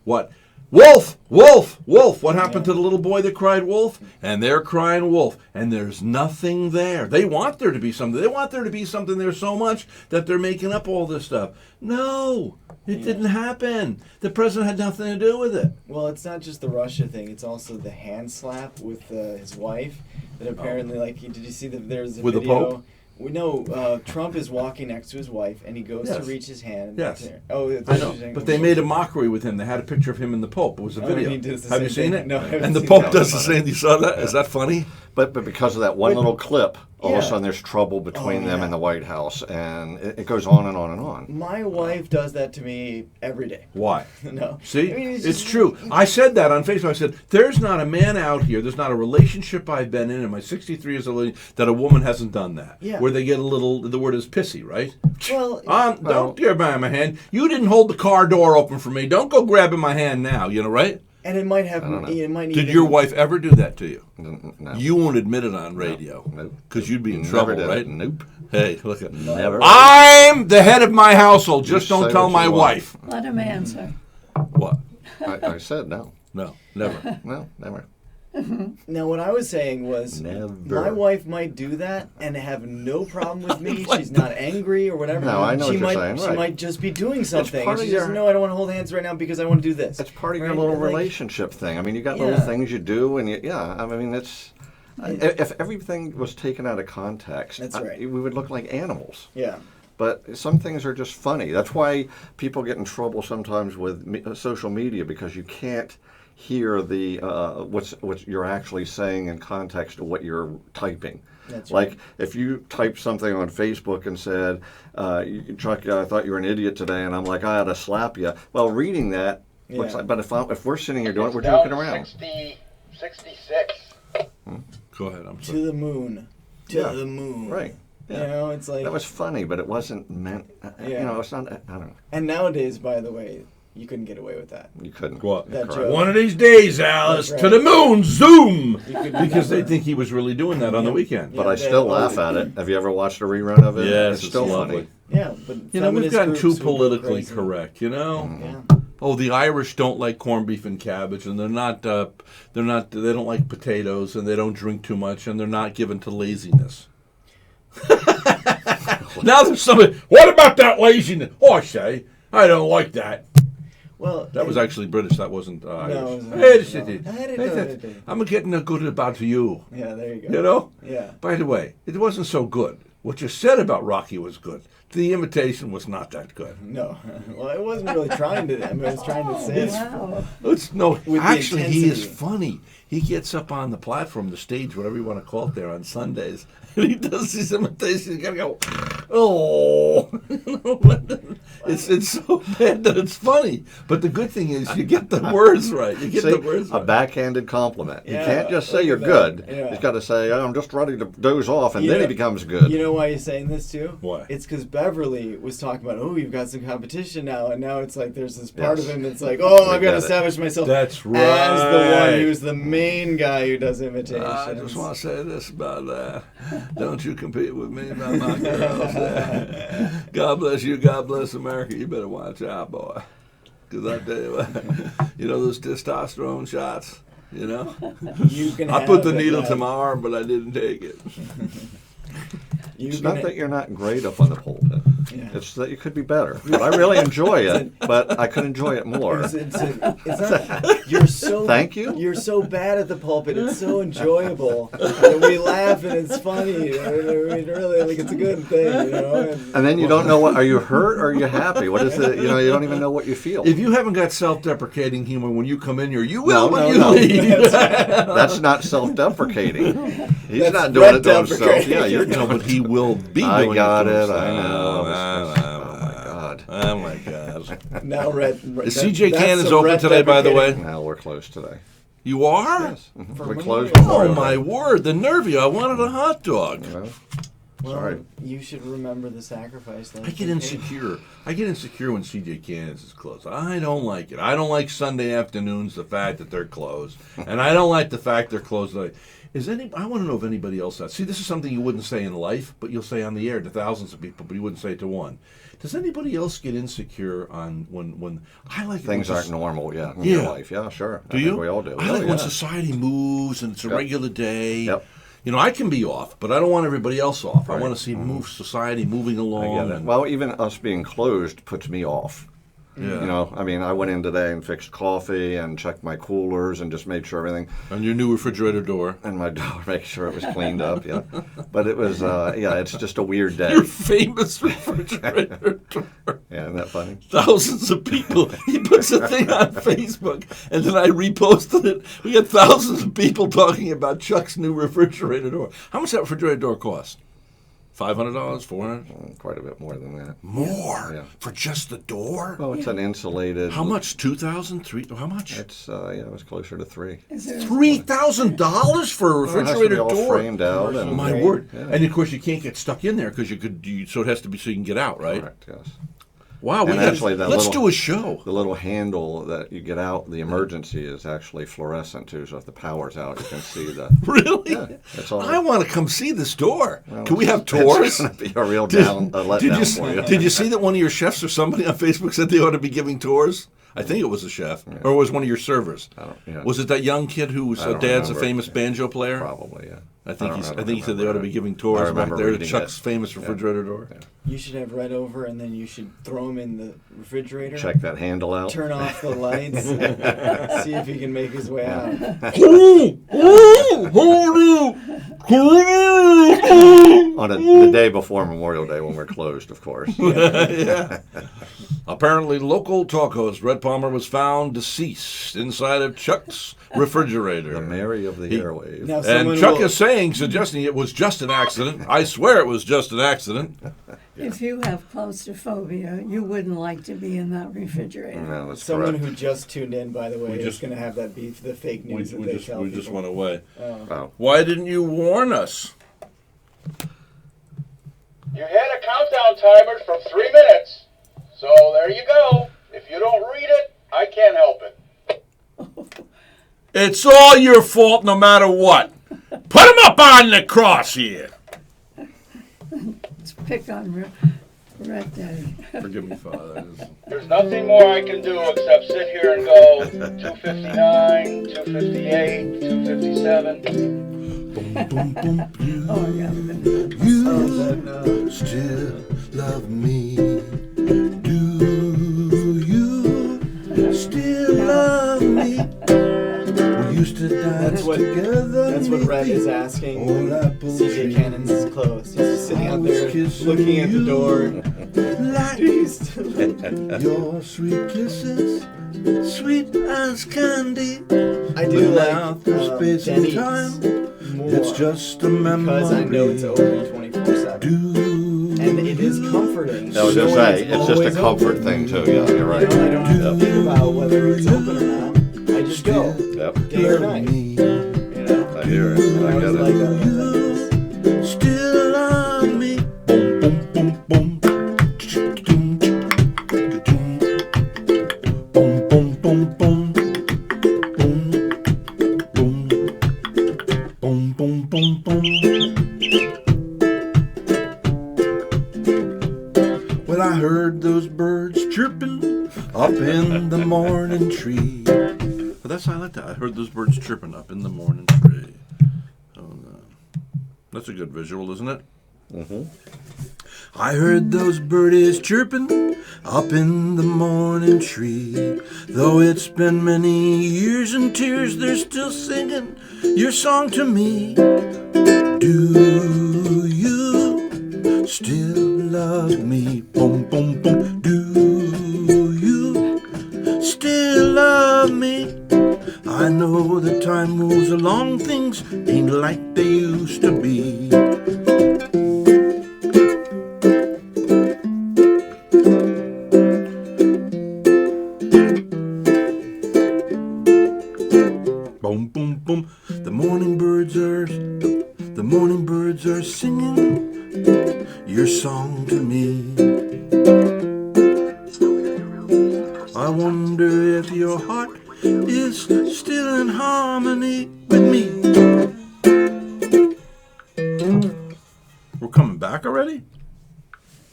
what? Wolf! What happened to the little boy that cried wolf? And they're crying wolf. And there's nothing there. They want there to be something. They want there to be something there so much that they're making up all this stuff. No, it didn't happen. The president had nothing to do with it. Well, it's not just the Russia thing. It's also the hand slap with his wife. That apparently, did you see that there's a With the video? Pope? We know Trump is walking next to his wife, and he goes to Yes. reach his hand. Yes. Oh, I know, but they made a mockery with him. They had a picture of him and the Pope. It was a Oh, video. and he does the Have you same seen thing? it? No, I haven't And the seen Pope that. does the same. You saw that? Is that funny? But because of that one little clip, all of Yeah. a sudden there's trouble between them yeah. and the White House, and it goes on and on and on. My wife does that to me every day. Why? No. See, I mean, it's just- true. I said that on Facebook. I said, there's not a man out here, there's not a relationship I've been in my 63 years old, that a woman hasn't done that. Yeah. Where they get a little, the word is pissy, right? Well, Don't grab my hand. You didn't hold the car door open for me. Don't go grabbing my hand now, right? and it might have. I don't know. It might Did even, your wife ever do that to you? No. You won't admit it on radio. Nope. Because you'd be in Never trouble, did it. right? Nope. Hey, look at Never. I'm the head of my household. Just You don't say tell what my you want. wife. Let him answer. What? I said no. No, never. No, never. Now, what I was saying was, Never. my wife might do that and have no problem with me. She's not angry or whatever. No, I know she what you're might, saying, She right. might just be doing something. part And of she says, your- "No, I don't want to hold hands right now because I want to do this." It's part of your Right? little Like- relationship thing. I mean, you got Yeah. little things you do, and I mean, it's. If everything was taken out of context, That's right. we would look like animals. Yeah. But some things are just funny. That's why people get in trouble sometimes with social media, because you can't hear the what's you're actually saying in context of what you're typing. That's like right. if you type something on Facebook and said, "Chuck, I thought you were an idiot today," and I'm like, "I had to slap you." Well, reading that looks Yeah. like. But if we're sitting here doing it, we're It's joking down around. 66. Go ahead. I'm To sorry. the moon. To Yeah. the moon. Right. You know, it's like. That was funny, but it wasn't meant. Yeah. It's not. I don't know. And nowadays, by the way, you couldn't get away with that. You couldn't. What? That Correct. joke. One of these days, Alice, That's to right. the moon, zoom! You could Because they never- think he was really doing that on the weekend. But Yeah, I they- still laugh at it. Have you ever watched a rerun of it? Yes, it's it's still lovely. funny. Yeah, but You know, we've feminist gotten too groups would go politically crazy. correct. You know, Yeah. oh, the Irish don't like corned beef and cabbage, and they don't like potatoes, and they don't drink too much, and they're not given to laziness. Now there's somebody. What about that laziness? Oh, I say, I don't like that. Well, That was actually British. That wasn't Irish. it was not. Hey, this No. is it. I Hey, didn't know. I'm getting a good about you. Yeah, there you go. You know. Yeah. By the way, it wasn't so good. What you said about Rocky was good. The imitation was not that good. No. Well, I wasn't really trying to. I mean, I was trying to say. Wow. No, the actually, he is intensity. funny. He gets up on the platform, the stage, whatever you want to call it, there on Sundays, and he does these imitations. You gotta go, oh, it's so bad that it's funny. But the good thing is, you get the words right. You get See, the words a right. backhanded compliment. You Yeah, can't just say look you're at good. that. Yeah. He's got to say, "I'm just ready to doze off," and You then he know- becomes good. You know why he's saying this too? Why? It's because Beverly was talking about, oh, you've got some competition now, and now it's like there's this part Yes. of him that's like, oh, We I've got to get it. establish myself That's as the one right. who's the main guy who does imitations. I just want to say this about that. Don't you compete with me about my girls. God bless you. God bless America. You better watch out, boy. Because I tell you what, you know those testosterone shots? You know? You can I put have the it, needle yeah. to my arm, but I didn't take it. You It's can not that you're not great up on the pulpit. Yeah. It's that you could be better. But I really enjoy it, but I could enjoy it more. It's not, you're so Thank you. You're so bad at the pulpit. It's so enjoyable. And we laugh and it's funny. I mean, really, like it's a good thing, you know. And then you don't know what. Are you hurt or are you happy? What is it? You don't even know what you feel. If you haven't got self-deprecating humor when you come in here, you will when no, you no. leave. That's not self-deprecating. He's That's not doing it to Rhett himself. deprecating. Yeah, you're No, but he will be I doing got it. it. to I know. himself. Oh my God. Oh, my God. Now, Rhett. Is CJ Cannon's open today, by the way? Now we're close today. You are? Yes. Mhm. For We Memorial closed. Day. Oh, Memorial my Day. word. The nerve of you. I wanted a hot dog. You know? Well, Sorry. you should remember the sacrifice. That I get insecure. I get insecure when CJ Cannon's is closed. I don't like it. I don't like Sunday afternoons, the fact that they're closed. And I don't like the fact they're closed. I want to know if anybody else does. See, this is something you wouldn't say in life, but you'll say on the air to thousands of people, but you wouldn't say it to one. Does anybody else get insecure on when I like it when Things aren't normal yet in Yeah. your life. Yeah, sure. Do I you? think we all do. I Oh, like when yeah. society moves and it's a Yep. regular day. Yep. You know, I can be off, but I don't want everybody else off. I Right. want to see society moving I along. get it. and- Well, even us being closed puts me off. Yeah. You know, I mean, I went in today and fixed coffee and checked my coolers and just made sure everything, And your new refrigerator door. and my door, make sure it was cleaned up. Yeah, but it was, it's just a weird day. Your famous refrigerator door. Yeah, isn't that funny? Thousands of people. He puts a thing on Facebook, and then I reposted it. We had thousands of people talking about Chuck's new refrigerator door. How much that refrigerator door cost? $500, $400? Quite a bit more than that. More Yeah. for just the door? Well, it's an insulated. How much? 2,000? How much? It's it was closer to $3,000. Is there $3,000 for a Well, it has to refrigerator be all door? framed out and My Right. word! Yeah. And of course, you can't get stuck in there because so it has to be so you can get out, right? Correct. Yes. Wow! And actually, that let's little- do a show. The little handle that you get out, the emergency, is actually fluorescent too. So if the power's out, you can see the. Really? Yeah, it's all. I want to come see this door. Well, Can we have It's tours? going to be a real Did, letdown for you. did you see that one of your chefs or somebody on Facebook said they ought to be giving tours? I think it was a chef, or it was one of your servers. yeah. Was it that young kid whose I don't dad's a remember. famous banjo player? Probably, yeah. I think don't he said they ought to remember be it. giving I tours back remember there to reading Chuck's it. famous refrigerator door. Yeah. You should have Rhett over, and then you should throw him in the refrigerator. Check that handle out. Turn off the lights. See if he can make his way out. On the day before Memorial Day when we're closed, of course. Yeah. Apparently, local talk host Rhett Palmer was found deceased inside of Chuck's refrigerator. The Mary of the airwaves. Now, And someone Chuck will- is suggesting it was just an accident. I swear it was just an accident. If you have claustrophobia, you wouldn't like to be in that refrigerator. No, that's Someone correct. who just tuned in, by the way, We is just- going to have that beef, the fake news that they tell We just people. went away. Oh. Why didn't you warn us? You hit a countdown timer from 3 minutes. So there you go. If you don't read it, I can't help it. It's all your fault no matter what. Put him up on the cross here. Let's pick on Rhett Daddy. Forgive me, Father. There's nothing more I can do except sit here and go 259, 258, 257. Oh, yeah. You still love me. Do you still love me? We used to dance together. That's what Rhett is asking when CJ Cannons is closed. He's just sitting out there looking at the door. Like Do you still- your sweet kisses, sweet as candy. I do Without like the space and Denny's time, more it's just a memory. because I know it's open 24/7, Do and it is comforting. I was going to knowing say, it's just a always comfort open. thing, too. Yeah, you're You right. know, I don't have to think about whether it's open or not. I just go, Yep. day or night. me. You know, I hear it. I I always get like it. that. About Still love me. Boom, boom, boom, boom. Boom, boom, boom, boom. Boom, boom. Boom, boom, boom, boom. Well, I heard those birds chirping up in the morning tree. But that's how I like that. I heard those birds chirping up in the morning tree. Oh, no. That's a good visual, isn't it? Mm-hmm. I heard those birdies chirping up in the morning tree. Though it's been many years and tears, they're still singing your song to me. Do you still love me? Boom, boom, boom. Do you still love me? I know that time moves along, things ain't like they used to be. Boom, boom, boom. The morning birds are singing your song to me. I wonder if your heart is still in harmony with me. We're coming back already?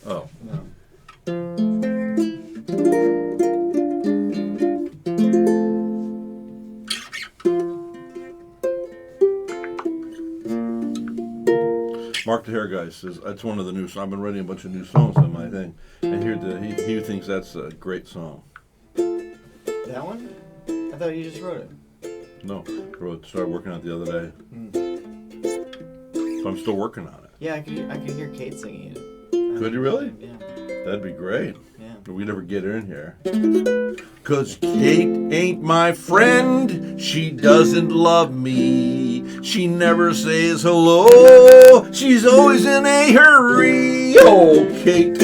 Oh. Mark the Hair Guy says that's one of the new songs. I've been writing a bunch of new songs on my thing, and he thinks that's a great song. That one? I thought you just wrote it. No, started working on it the other day. So I'm still working on it. Yeah, I could hear Kate singing it. Could you really? Yeah. That'd be great. Yeah. But we never get her in here. 'Cause Kate ain't my friend. She doesn't love me. She never says hello. She's always in a hurry. Oh, Kate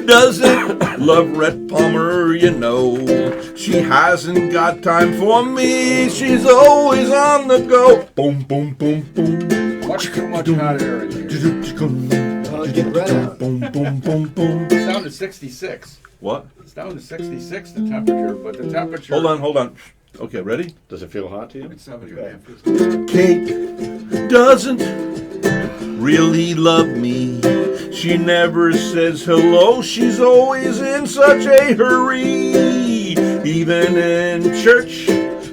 doesn't love Rhett Palmer, you know. She hasn't got time for me. She's always on the go. Boom, boom, boom, boom. Much too much hot air in here. Well, get Rhett out. Boom, boom, boom, boom. It's down to 66. What? It's down to 66, the temperature, but the temperature... Hold on. Okay, ready? Does it feel hot to you? It's 70. Kate doesn't really love me. She never says hello. She's always in such a hurry. Even in church,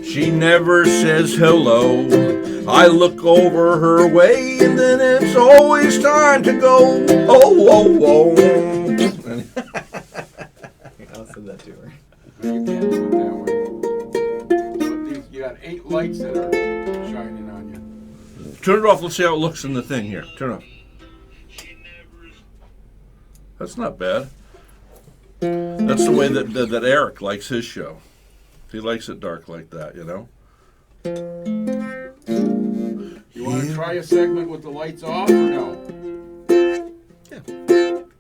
she never says hello. I look over her way, and then it's always time to go. Oh, oh, oh. I'll send that to her. You can't do it that way. But you got 8 lights that are shining on you. Turn it off. Let's see how it looks in the thing here. Turn it off. That's not bad. That's the way that Eric likes his show. He likes it dark like that, you know? You want to try a segment with the lights off or no?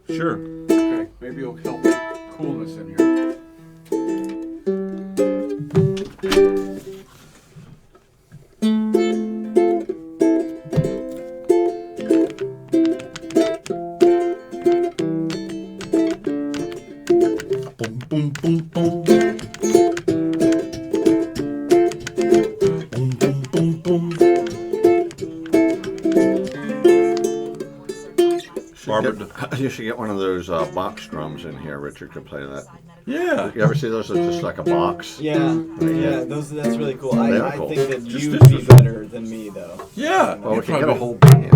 Sure. Okay, maybe it'll help the coolness in here. Boom, boom, boom, boom. Boom, boom, boom, boom. Barbara, You should get one of those box drums in here. Richard could play that. yeah. You ever see those? It's just like a box. Yeah, that's really cool. They are I cool. think that Just you'd be interesting. better than me, though. Yeah. Well, you we can get a probably- whole band.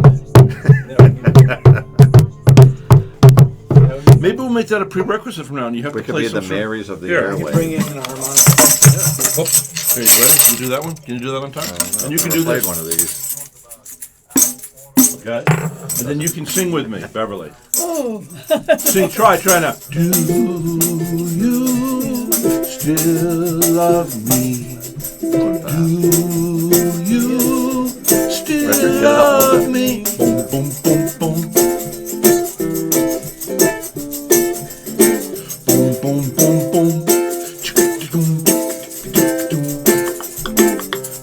Maybe we'll make that a prerequisite from now on. You have We to could play be some the sort- Marys of the Here. You could bring airway. in an harmonica. Oh, here, you ready? Can you do that one? Can you do that on time? And you can do played this. one of these. Okay. And then you can sing with me, Beverly. Oh, Sing, try now. Do you still love me? Do you still Richard, get it up a little love bit. me? Boom, boom, boom, boom. Boom, boom, boom, boom.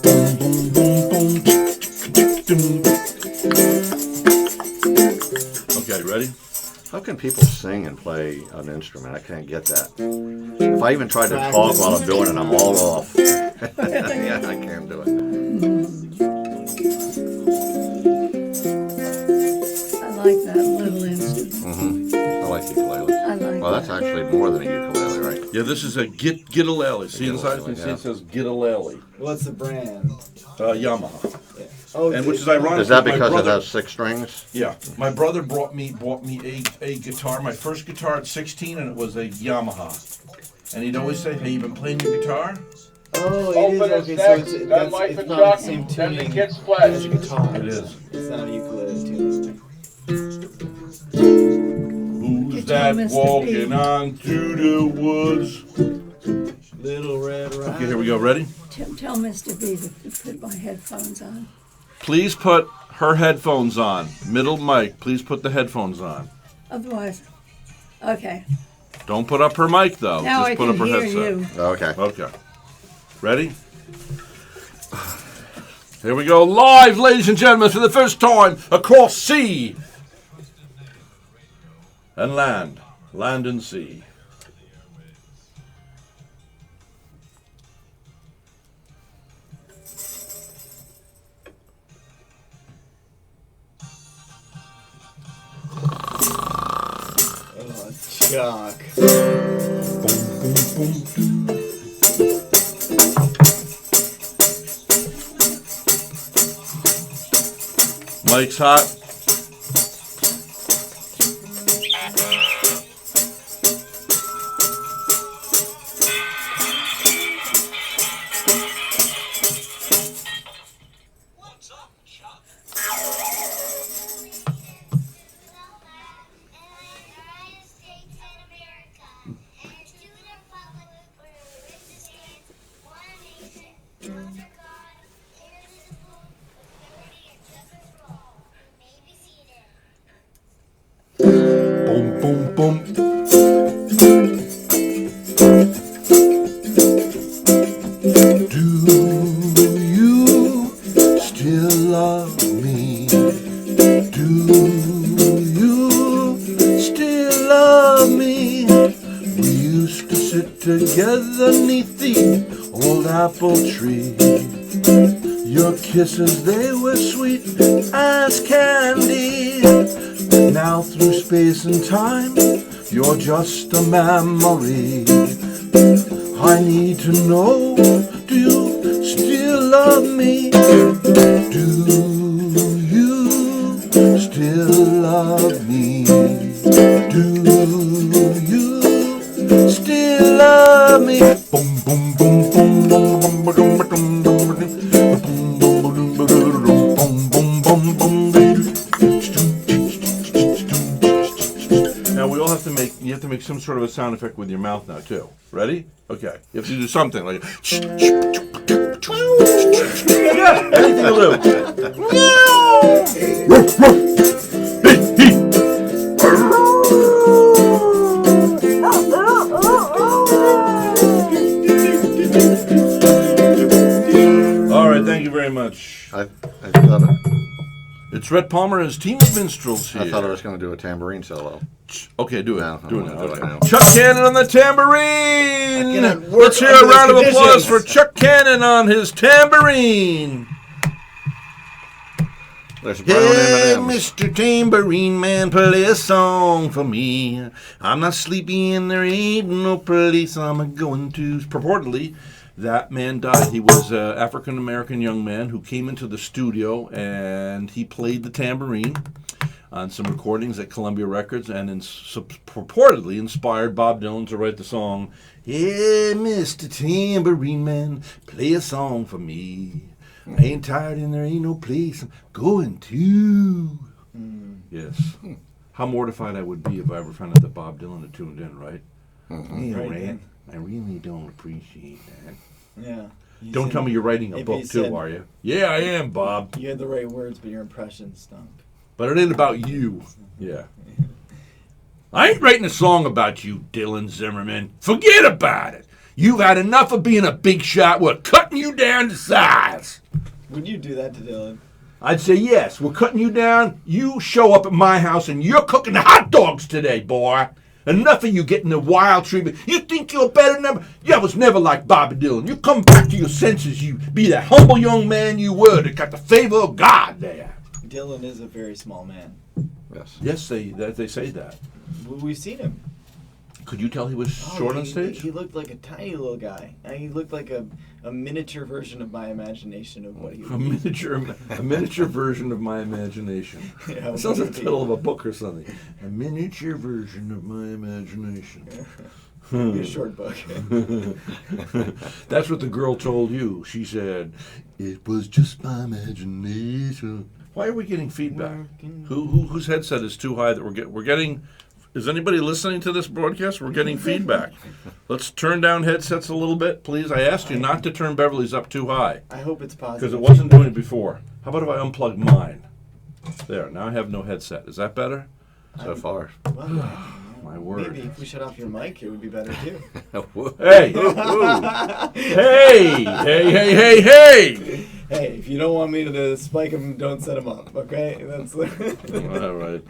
Boom, boom, boom, boom. Okay, ready? How can people sing and play an instrument? I can't get that. If I even tried to talk while I'm doing it, I'm all off. Yeah, I can't do it. I like that little instrument. I like ukulele. I like Well, that's that. actually more than a ukulele, right? Yeah, this is a Gitalele. See inside? You Gitalele, see yeah. it says Gitalele. What's the brand? Yamaha. Yeah. Oh, And which is ironic. Is that my because it brother- has 6 strings? Yeah, my brother bought me a guitar, my first guitar at 16, and it was a Yamaha. And he'd always say, "Hey, you been playing your guitar?" Oh, it Open is. is Okay, so next, it's, then life it's and not the Chuck, same then the tuning Kids as Flash. a guitar. It is. It's not a ukulele tuning. Who's Guitar that Mr. walking B. on through the woods? Little Red Riding. Okay, here we go. Ready? Tell Mr. B to put my headphones on. Please put her headphones on. Middle mic. Please put the headphones on. Otherwise, okay. Don't put up her mic though. Now Just I put can up her hear headset. you. Okay. Okay. Ready? Here we go. Live, ladies and gentlemen, for the first time across sea and land. Land and sea. Oh, Chuck. Mike's hot. boom, boom. Do you still love me? Do you still love me? We used to sit together neath the old apple tree. Your kisses, they were sweet as candy. Now through space and time, you're just a memory. I need to know, do you still love me? Do you still love me? Do you still love me? Boom, boom, boom, boom, boom, boom, boom, boom, boom, boom. Now we all have to make, you have to make some sort of a sound effect with your mouth now too. Ready? Okay. You have to do something like, yeah, anything will do. All right, thank you very much. I thought It's Rhett Palmer and his team of minstrels here. I thought I was going to do a tambourine solo. Okay, do it. No, do it I'm now. gonna do it Okay. now. Chuck Cannon on the tambourine. cannot work Let's hear a under these round of applause conditions. for Chuck Cannon on his tambourine. There's brown Hey, M&Ms. Mr. Tambourine Man, play a song for me. I'm not sleepy and there ain't no place I'm going to. Purportedly, that man died. He was an African-American young man who came into the studio and he played the tambourine on some recordings at Columbia Records and purportedly inspired Bob Dylan to write the song, Hey, Mr. Tambourine Man, play a song for me. I ain't tired and there ain't no place I'm going to. Yes. How mortified I would be if I ever found out that Bob Dylan had tuned in, right? Hey, Right, Rhett, yeah. I really don't appreciate that. Yeah. You Don't said- tell me you're writing a if book he too, said- are you? Yeah, I am, Bob. You had the right words, but your impression stunk. But it ain't about you. Yeah. I ain't writing a song about you, Dylan Zimmerman. Forget about it. You've had enough of being a big shot. We're cutting you down to size. Would you do that to Dylan? I'd say, yes, we're cutting you down. You show up at my house and you're cooking the hot dogs today, boy. Enough of you getting the wild treatment. You think you're better than ever? You was never like Bobby Dylan. You come back to your senses. You be that humble young man you were that got the favor of God there. Dylan is a very small man. Yes. Yes, they say that. We've seen him. Could you tell he was short on stage? He looked like a tiny little guy. He looked like a miniature version of my imagination of what he would A miniature version of my imagination. Yeah, It sounds like what the would title of a book or something. A miniature version of my imagination. be a short book. That's what the girl told you. She said, "It was just my imagination." Why are we getting feedback? Whose headset is too high that we're getting? Is anybody listening to this broadcast? We're getting feedback. Let's turn down headsets a little bit, please. I asked you not to turn Beverly's up too high I hope it's positive. because it wasn't doing it before. How about if I unplug mine? There, now I have no headset. Is that better? So far. Well, My word. maybe if we shut off your mic, it would be better too. Hey! Hey! Hey! Hey, if you don't want me to spike them, don't set them up, okay? That's All right.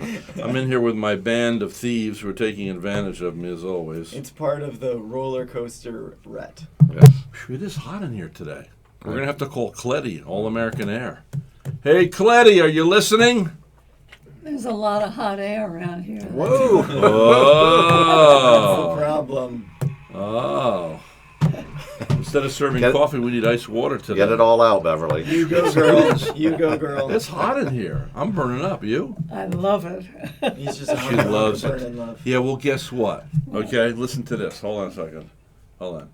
I'm in here with my band of thieves who are taking advantage of me as always. It's part of the roller coaster Rhett. Yes. Phew, it is hot in here today. We're going to have to call Cletty, All American Air. Hey, Cletty, are you listening? There's a lot of hot air around here. Whoa. That's the Oh. problem. Oh. Instead of serving Get- coffee, we need ice water today. Get it all out, Beverly. You go, girl. You go, girl. It's hot in here. I'm burning up. You? I love it. He's just a She loves it. burning love. Yeah, well, guess what? Okay, listen to this. Hold on a second. Hold on.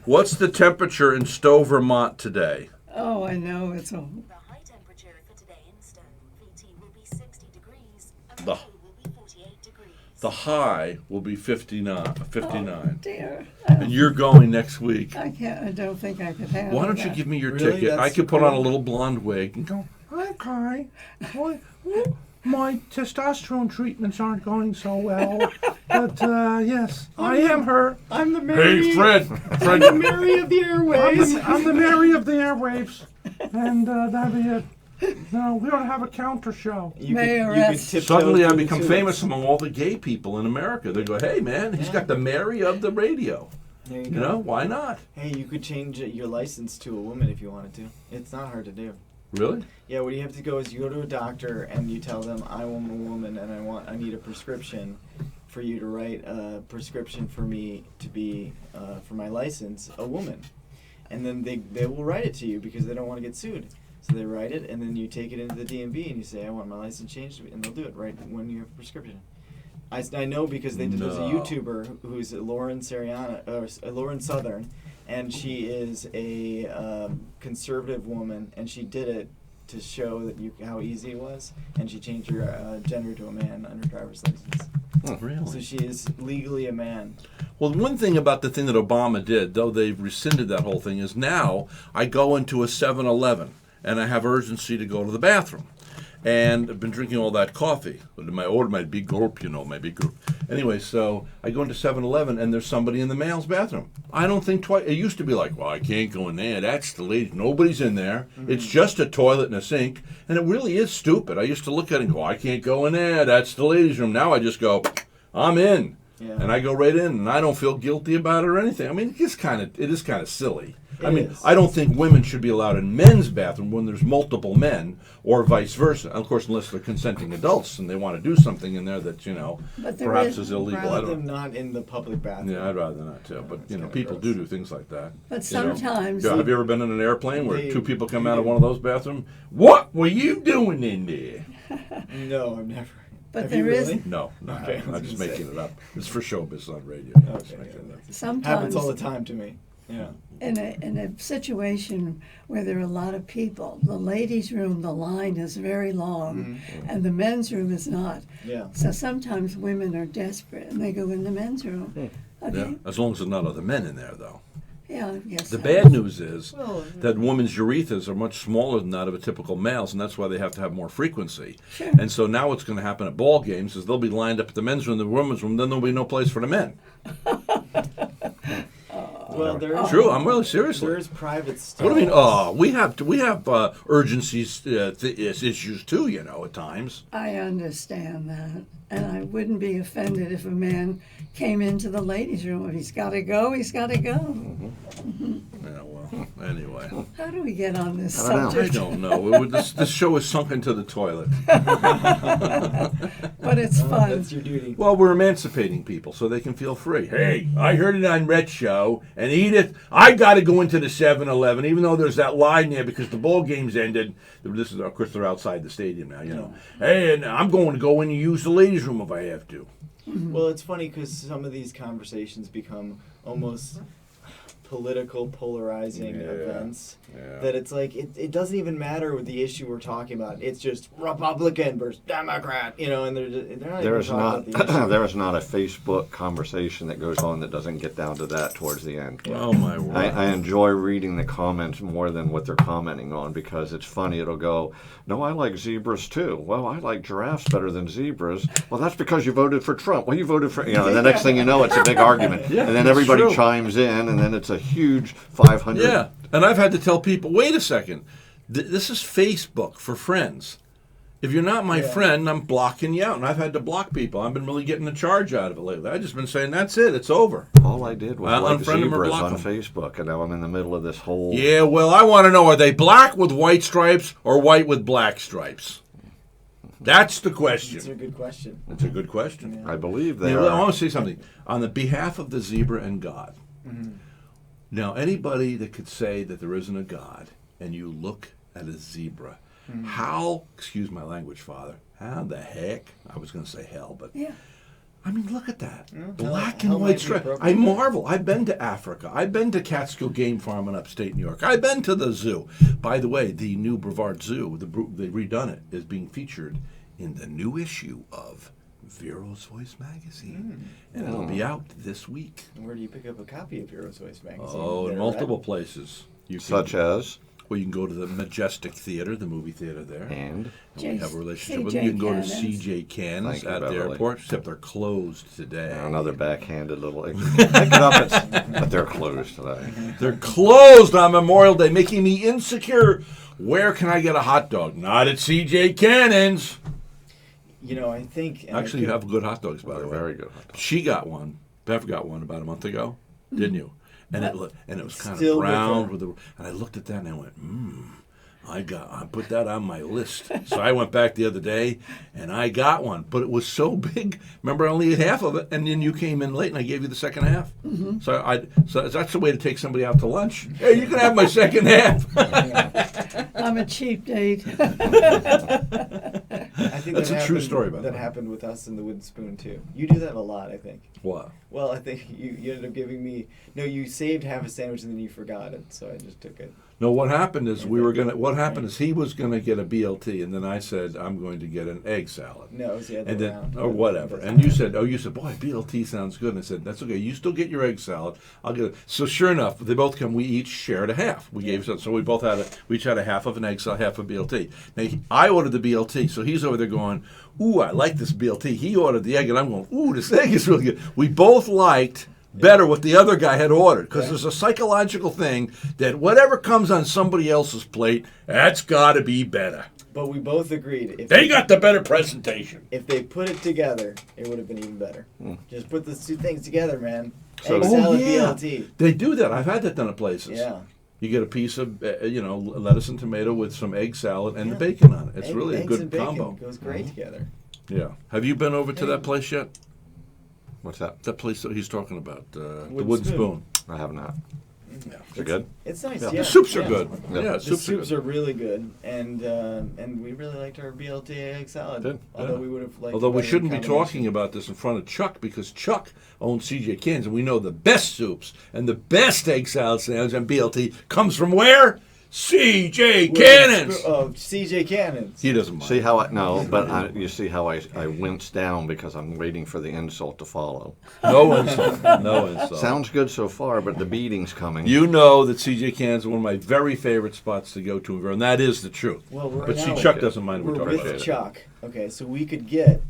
What's the temperature in Stowe, Vermont today? Oh, I know. It's a The high temperature for today in Stowe, VT will be 60 degrees and The- the low will be 48 degrees. The high will be 59. 59. dear. And you're going next week. I can't. I don't think I could handle Why don't you that. give me your Really? ticket? I That's could put on a cool. little blonde wig and go, hi, Kai. my testosterone treatments aren't going so well. But, yes, I am her. I'm the Mary. Hey, Fred. I'm the Mary of the airways. I'm the Mary of the airwaves. And that'll be it. No, we don't have a counter show. You Mayoress. tiptoe Suddenly I through the become tulips. famous among all the gay people in America. They go, hey, man, he's got the Mary of the radio. There you You go. know, why not? Hey, you could change your license to a woman if you wanted to. It's not hard to do. Really? Yeah, what you have to go is you go to a doctor and you tell them I am a woman and I need a prescription for you to write a prescription for me to be for my license a woman, and then they will write it to you because they don't want to get sued. So they write it and then you take it into the DMV and you say I want my license changed and they'll do it right when you have a prescription. I know because there's a YouTuber who's Lauren Seriana or Lauren Southern, and she is a conservative woman, and she did it to show that how easy it was, and she changed her gender to a man on her driver's license. Oh, really? So she is legally a man. Well, one thing about the thing that Obama did, though they've rescinded that whole thing, is now I go into a 7-Eleven and I have urgency to go to the bathroom. And I've been drinking all that coffee. My big gulp, my big gulp. Anyway, so I go into 7-Eleven and there's somebody in the male's bathroom. I don't think twice. It used to be like, well, I can't go in there. That's the lady. Nobody's in there. Mm-hmm. It's just a toilet and a sink. And it really is stupid. I used to look at it and go, I can't go in there. That's the ladies' room. Now I just go, I'm in. Yeah. And I go right in and I don't feel guilty about it or anything. I mean, it is kind of silly. It is. I don't think women should be allowed in men's bathroom when there's multiple men, or vice versa. Of course, unless they're consenting adults and they want to do something in there that But there perhaps is- is illegal. I Rather don't. them not in the public bathroom. Yeah, I'd rather not too. But It's kinda people gross. do things like that. But You know? sometimes Yeah, have you ever been in an airplane where They- two people come out of one of those bathrooms? What were you doing in there? No, I've never. But Have you there is- really? No, Okay, I was I'm just gonna making say. it up. It's for showbiz on radio. I'm just Okay, making it up. sometimes Happens all the time to me. Yeah. in a situation where there are a lot of people, the ladies' room, the line is very long, and the men's room is not. Yeah. So sometimes women are desperate and they go in the men's room. Okay. Yeah, as long as there's not other men in there, though. Yeah, yes. The bad news is Well, that women's urethras are much smaller than that of a typical male's, and that's why they have to have more frequency. Sure. And so now what's going to happen at ball games is they'll be lined up at the men's room, the women's room, then there'll be no place for the men. Well, there is True, I'm really seriously. There is private stuff. What do you mean? Oh, we have urgencies issues too, at times. I understand that. And I wouldn't be offended if a man came into the ladies' room. If he's got to go, he's got to go. Yeah, well, anyway. How do we get on this I don't know. I subject? don't know. This show is sunk into the toilet. But it's fun. That's your duty. Well, we're emancipating people so they can feel free. Hey, I heard it on Rhett's show, and Edith, I got to go into the 7-Eleven, even though there's that line there because the ball game's ended. This is, of course, they're outside the stadium now, Hey, and I'm going to go in and use the ladies' room if I have to. Well, it's funny because some of these conversations become almost political, polarizing events. Yeah. That it's like it doesn't even matter what the issue we're talking about. It's just Republican versus Democrat, and they're not There even is talking not about the issue. there is not a Facebook conversation that goes on that doesn't get down to that towards the end. Oh, my word. I enjoy reading the comments more than what they're commenting on because it's funny. It'll go, no, I like zebras too. Well, I like giraffes better than zebras. Well, that's because you voted for Trump. Well, you voted for, and the next thing you know, it's a big argument. Yeah, and then it's everybody true. chimes in, and then it's a huge 500. Yeah, and I've had to tell people, wait a second, this is Facebook for friends. If you're not my friend, I'm blocking you out, and I've had to block people. I've been really getting a charge out of it lately. I've just been saying, that's it, it's over. All I did was I'll like unfriend 'em or zebras block on 'em. Facebook, and now I'm in the middle of this whole... Yeah, well, I want to know, are they black with white stripes or white with black stripes? That's the It's a question. good question. It's a good question. I believe they Yeah, are. I want to say something. On the behalf of the zebra and God, now anybody that could say that there isn't a God and you look at a zebra, how, excuse my language, Father, how the heck, I was going to say hell, but Yeah. I mean, look at that. Black hell and might white be stripes. appropriate. I marvel. I've been to Africa. I've been to Catskill Game Farm in upstate New York. I've been to the zoo. By the way, the new Brevard Zoo, they redone it, is being featured in the new issue of Vero's Voice magazine. And it'll be out this week. Where do you pick up a copy of Heroes Voice magazine? Oh, in There, multiple right? places. You can- Such as... Well, you can go to the Majestic Theater, the movie theater there. And We have a relationship with C.J. them. You can go to Cannon's. C.J. Cannon's Thank you, at the Beverly. airport, except they're closed today. another backhanded little. Pick it up, but they're closed today. They're closed on Memorial Day, making me insecure. Where can I get a hot dog? Not at C.J. Cannon's. You know, I think. and I Actually, you think- have good hot dogs, by the They're way. very good. She got one. Bev got one about a month ago, didn't you? And it was kind of Still with brown her. with the. And I looked at that and I went, I put that on my list. So I went back the other day and I got one, but it was so big. Remember, I only ate half of it, and then you came in late and I gave you the second half. Mm-hmm. So that's the way to take somebody out to lunch. Hey, you can have my second half. I'm a cheap date. I think That's that a true happened- story, by the That way. happened with us in the wooden spoon too. You do that a lot, I think. What? Well, I think you ended up giving me. No, you saved half a sandwich and then you forgot it, so I just took it. No, what happened is what happened is he was going to get a BLT, and then I said, I'm going to get an egg salad. No, it was the other And way then, around. or whatever. And you said, boy, BLT sounds good. And I said, that's okay. You still get your egg salad. I'll get it. So sure enough, they both come. We each shared a half. We gave so we both we each had a half of an egg salad, half of BLT. Now I ordered the BLT, so he's over there going, ooh, I like this BLT. He ordered the egg, and I'm going, ooh, this egg is really good. We both liked better what the other guy had ordered, because there's a psychological thing that whatever comes on somebody else's plate, that's got to be better. But we both agreed if They got the better presentation. if they put it together, it would have been even better. Just put the two things together, man. So- Egg Oh, salad, yeah. BLT. They do that. I've had that done at places. Yeah. You get a piece of, lettuce and tomato with some egg salad and the bacon on it. It's really a eggs good and bacon combo. goes great together. Yeah. Have you been over to that place yet? What's that? That place that he's talking about, the Wooden Wooden Spoon. Spoon. I have not. Yeah. Is it good? It's nice. Yeah. Yeah. The soups are yeah. good. Yeah. Yeah, The soups are soups good. are really good, and we really liked our BLT egg salad. Good. Although Yeah. we would have liked. Although a we better shouldn't be combination. talking about this in front of Chuck, because Chuck owns C.J. Cannon's, and we know the best soups and the best egg salad sandwich and BLT comes from where? C.J. Cannon's. CJ Cannon's. He doesn't mind. See how you see how I wince down because I'm waiting for the insult to follow. No insult. No insult. Sounds good so far, but the beating's coming. You know that C.J. Cannon's is one of my very favorite spots to go to in Verona, and that is the truth. Well, we're But see, now- Chuck doesn't mind We're we talk about with it. Chuck. Okay, so we could get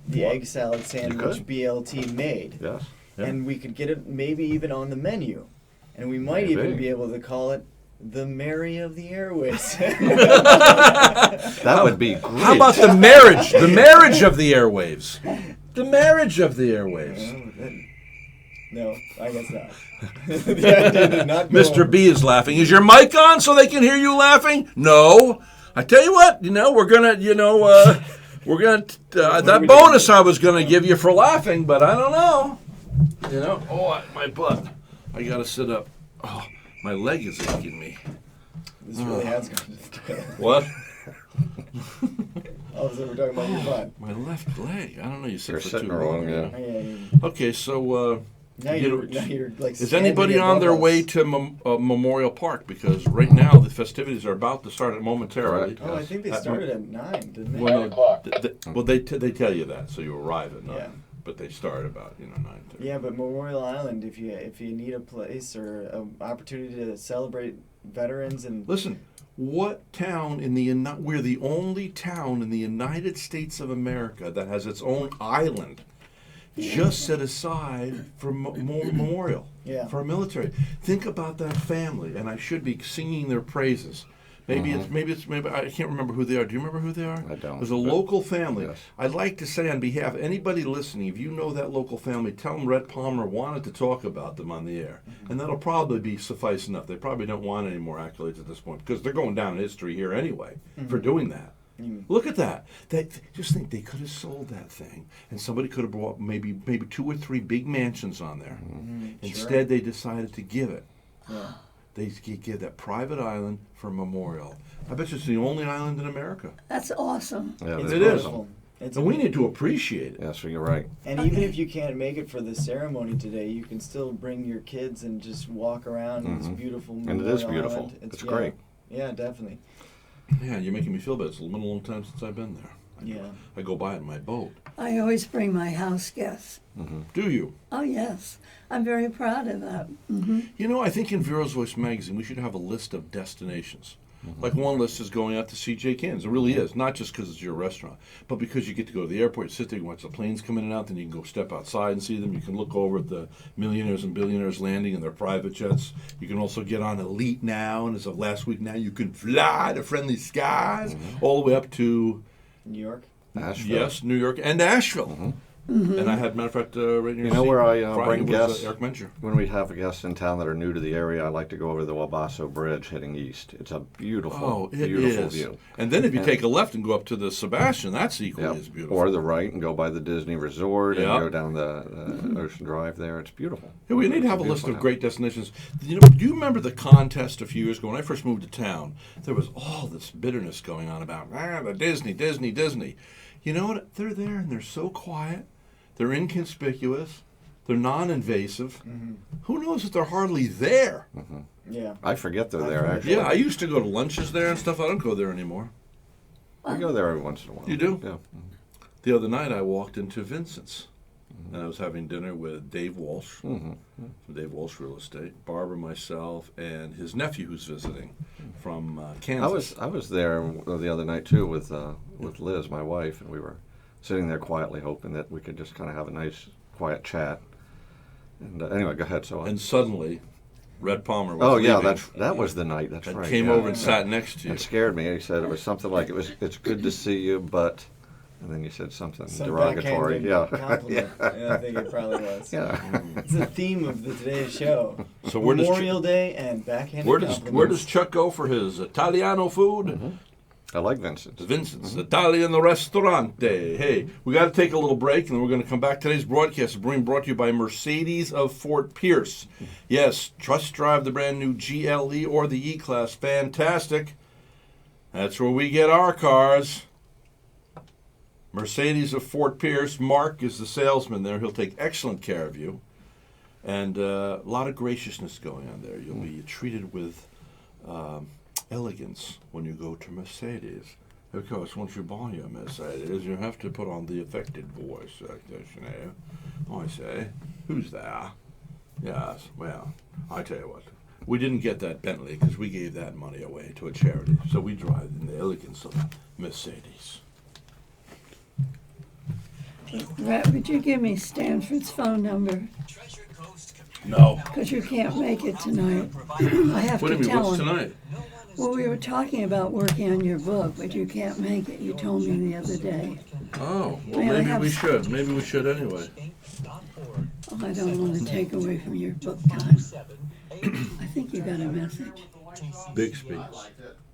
the egg salad sandwich could. BLT made, Yes. Yeah. and we could get it maybe even on the menu, and we might Maybe. even be able to call it the Mary of the Airways. That would be great. How about the marriage? The marriage of the airwaves. The marriage of the airwaves. No, I guess not. The idea did not go Mr. over. B is laughing. Is your mic on so they can hear you laughing? No. I tell you what, we're gonna, that bonus I was gonna give you for laughing, but I don't know. My butt. I gotta sit up. Oh, my leg is aching me. This really has gone to What? All of a sudden we're talking about your butt. My left leg. I don't know. You You're sit for sitting too wrong, long. yeah. Oh, yeah, Okay, so. now you're like. Is standing anybody on above their us. way to Memorial Park? Because right now the festivities are about to start momentarily. Correct. Oh, I think they started at 9, didn't they? Well, 9 o'clock. they tell you that, so you arrive at 9. Yeah. But they start about 9:30. Yeah, but Memorial Island, if you need a place or an opportunity to celebrate veterans and Listen, what town we're the only town in the United States of America that has its own island just set aside for memorial, Yeah. for our military. Think about that family, and I should be singing their praises. Maybe I can't remember who they are. Do you remember who they are? I don't. It was a local family. Yes. I'd like to say on behalf of anybody listening, if you know that local family, tell them Rhett Palmer wanted to talk about them on the air. And that'll probably be suffice enough. They probably don't want any more accolades at this point because they're going down in history here anyway for doing that. Look at that. Just think they could have sold that thing and somebody could have bought maybe 2 or 3 big mansions on there. Instead, they decided to give it. yeah. They give that private island for a memorial. I bet you it's the only island in America. That's awesome. Yeah, It's It is. beautiful. It's And we need to appreciate it. Yeah, so you're right. And even if you can't make it for the ceremony today, you can still bring your kids and just walk around in this beautiful And it is Memorial beautiful. Island. It's great. Yeah, definitely. Yeah, you're making me feel bad. It's been a long time since I've been there. Yeah. I go by it in my boat. I always bring my house guests. Do you? Oh, yes. I'm very proud of that. You know, I think in Vero's Voice magazine we should have a list of destinations. Like one list is going out to see Jay Cans. It really is. Not just because it's your restaurant, but because you get to go to the airport, sit there, you watch the planes come in and out, then you can go step outside and see them. You can look over at the millionaires and billionaires landing in their private jets. You can also get on Elite now, and as of last week now, you can fly to friendly skies all the way up to New York. Nashville. Yes, New York and Asheville. And I had, matter of fact, right near You know where I Friday bring was, guests? Eric Mencher. When we have guests in town that are new to the area, I like to go over the Wabasso Bridge heading east. It's a beautiful, beautiful view. And then if you take a left and go up to the Sebastian, that's equally as beautiful. Or the right and go by the Disney Resort and Yep. go down the Ocean Drive there. It's beautiful. Yeah, we need to It's have a list beautiful of great destinations. You know, do you remember the contest a few years ago when I first moved to town? There was all this bitterness going on about the Disney. You know what? They're there and they're so quiet. They're inconspicuous. They're non-invasive. Who knows if they're hardly there? Yeah. I forget they're there, actually. Yeah, I used to go to lunches there and stuff. I don't go there anymore. I go there every once in a while. You do? Yeah. The other night I walked into Vincent's. And I was having dinner with Dave Walsh from Dave Walsh Real Estate, Barbara, myself, and his nephew who's visiting from Kansas. I was there the other night too with Liz, my wife, and we were sitting there quietly, hoping that we could just kind of have a nice, quiet chat. And anyway, go ahead. And suddenly, Rhett Palmer was oh yeah, leaving that was the night. That's and right. came yeah. over and sat next to you. It scared me. He said it was something like it's good to see you, but. And then you said something Some derogatory. backhanded Yeah. compliment. Yeah, I think it probably was. Yeah. It's the theme of today's show. So where does Memorial Day and backhanded where compliments. does Chuck go for his Italiano food? I like Vincent. Vincent's Italian Ristorante. Hey, we got to take a little break, and then we're going to come back. Today's broadcast is being brought to you by Mercedes of Fort Pierce. Yes, trust drive the brand new GLE or the E-Class. Fantastic. That's where we get our cars. Mercedes of Fort Pierce. Mark is the salesman there. He'll take excellent care of you. And a lot of graciousness going on there. You'll be treated with elegance when you go to Mercedes. Of course, once you buy your Mercedes, you have to put on the affected voice like this, you know. I say, who's there? Yes, well, I tell you what. We didn't get that Bentley because we gave that money away to a charity. So we drive in the elegance of Mercedes. Rhett, would you give me Stanford's phone number? No. Because you can't make it tonight. I have What do to you mean, tell what's him. tonight? Well, we were talking about working on your book, but you can't make it. You told me the other day. Oh, well, May I maybe have- we should. Maybe we should anyway. Oh, I don't want to take away from your book time. I think you got a message. Big speech.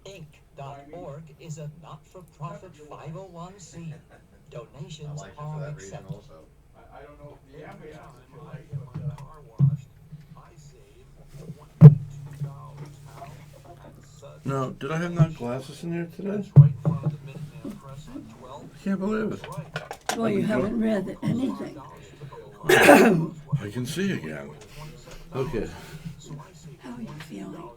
Inc.org is a not-for-profit 501c. Donations are accepted. No, did I have my glasses in there today? I can't believe it. Well, you haven't read anything. I can see again. Okay. How are you feeling?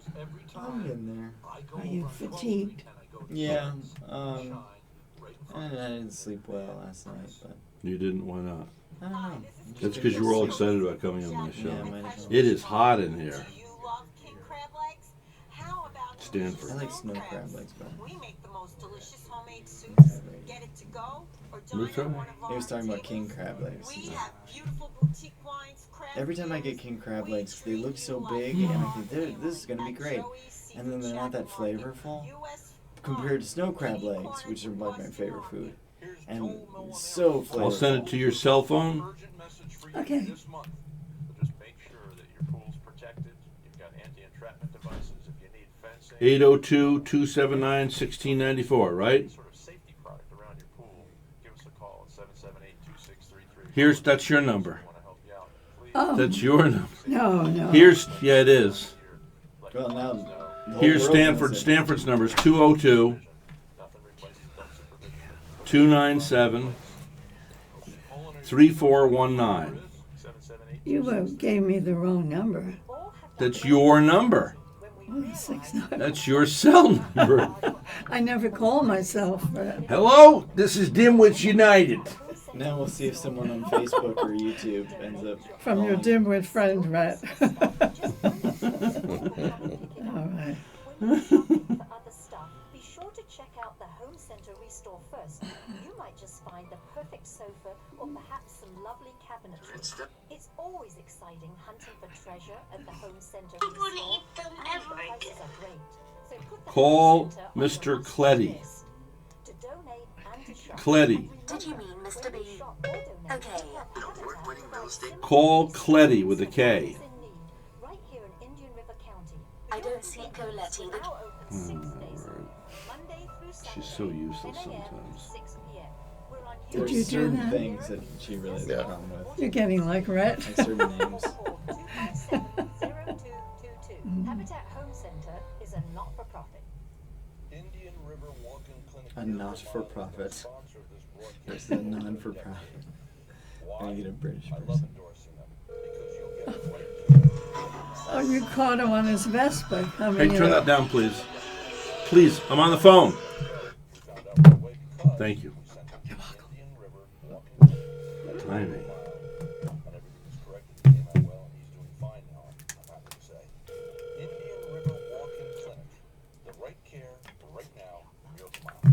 I'm in there. Are you fatigued? Yeah. I didn't sleep well last night, but You didn't? Why not? I don't know. That's because you were all excited about coming on my show. Yeah, might have been. It is hot in here. Do you love king crab legs? How about Stanford. I like snow crab legs better. we make the most delicious homemade soups? Get it to go or dine Who's at talking? one of our He was talking about tables? king crab legs. We have beautiful boutique wines, crab Every time I get meals. king crab We legs, they treat look so you like big, and I home. think this is gonna be At great. Joey's And then they're not that Seafood flavorful US compared to snow crab legs, which are like my favorite food. And so flavorful. I'll send it to your cell phone. Okay. This month. But just make sure that your pool's protected. You've got anti-entrapment devices. If you need fencing, 802-279-1694, right? sort of safety product around your pool, give us a call at 778-2633. That's your number. We want to help you out. Please. Oh, That's your number. no. Yeah, it is. Well, now the whole Here's world Stanford. knows it. Stanford's number is 202 Nothing replaces dump supervision. 297 3419. 778. You gave me the wrong number. That's your number. Oh, 69. That's your cell number. I never call myself Rhett. Hello, this is Dimwits United. Now we'll see if someone on Facebook or YouTube ends up From your calling. dimwit friend, Rhett. All right. First, you might just find the perfect sofa or perhaps some lovely cabinetry. It's always exciting hunting for treasure at the home center store, and the prices are great. So put the Call home center on your Mr. must-have Cleddy. list. To donate and to shop. Cleddy. Did you mean Mr. B? Okay. Call Cleddy with a K. Right here in Indian River County. I don't see Coletti. Now open 6 days a week, Monday through Saturday, She's so useless 10 a.m. sometimes. to 6 p.m. We're on Did There's you do certain that? things that she really has a problem with. You're getting like Rhett. Like certain names. Habitat Home Center is a not-for-profit. Indian River Walk-in Clinic. A not-for-profit. Sponsor of this broadcast. There's the non-for-profit. Why? I get a British I love person. endorsing them because you'll get it right. Oh, you caught him on his Vespa coming Hey, in. turn that down, please. Please, I'm on the phone. We found out right away because Thank you. we sent them to Indian River Walk-in Clinic. Timing. And everything was corrected. He came out well, and he's doing fine now, I'm happy to say. Indian River Walk-in Clinic. The right care, right now, your smile. Do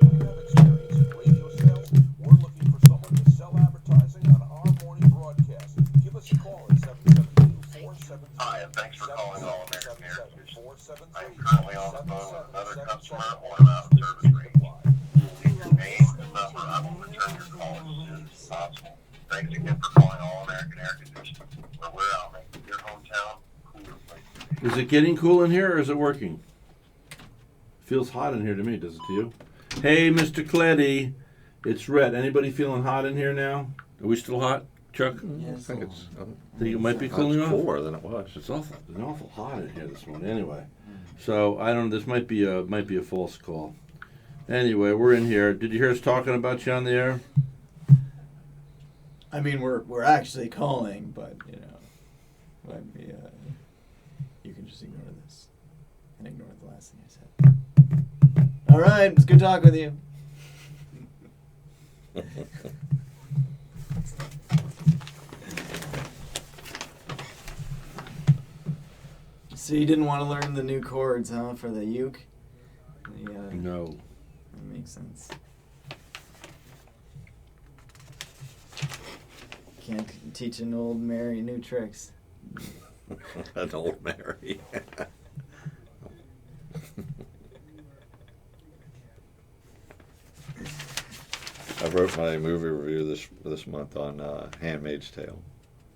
you have experience in radio sales? We're looking for someone to sell advertising on our morning broadcast. Give us a call at 772-473. Hi, and thanks for calling All American Air. 473. I am currently on the phone with another customer on an out-of-service range. Leave your name and number. I will return your call as soon as possible. Thanks again for calling All American Air Conditioning, where we're out making your hometown cooler place. Is it getting cool in here or is it working? Feels hot in here to me, does it to you? Hey, Mr. Cleddy. It's Rhett. Anybody feeling hot in here now? Are we still hot, Chuck? I think it's Think it might be cooling off? cooler than it was. It's awful hot in here this morning. Anyway, so I don't. This might be a false call. Anyway, we're in here. Did you hear us talking about you on the air? I mean, we're actually calling, but might be, you can just ignore this and ignore the last thing I said. All right, it's good talking with you. So you didn't want to learn the new chords, huh, for the uke? No. That makes sense. Can't teach an old Mary new tricks. An old Mary. I wrote my movie review this month on Handmaid's Tale.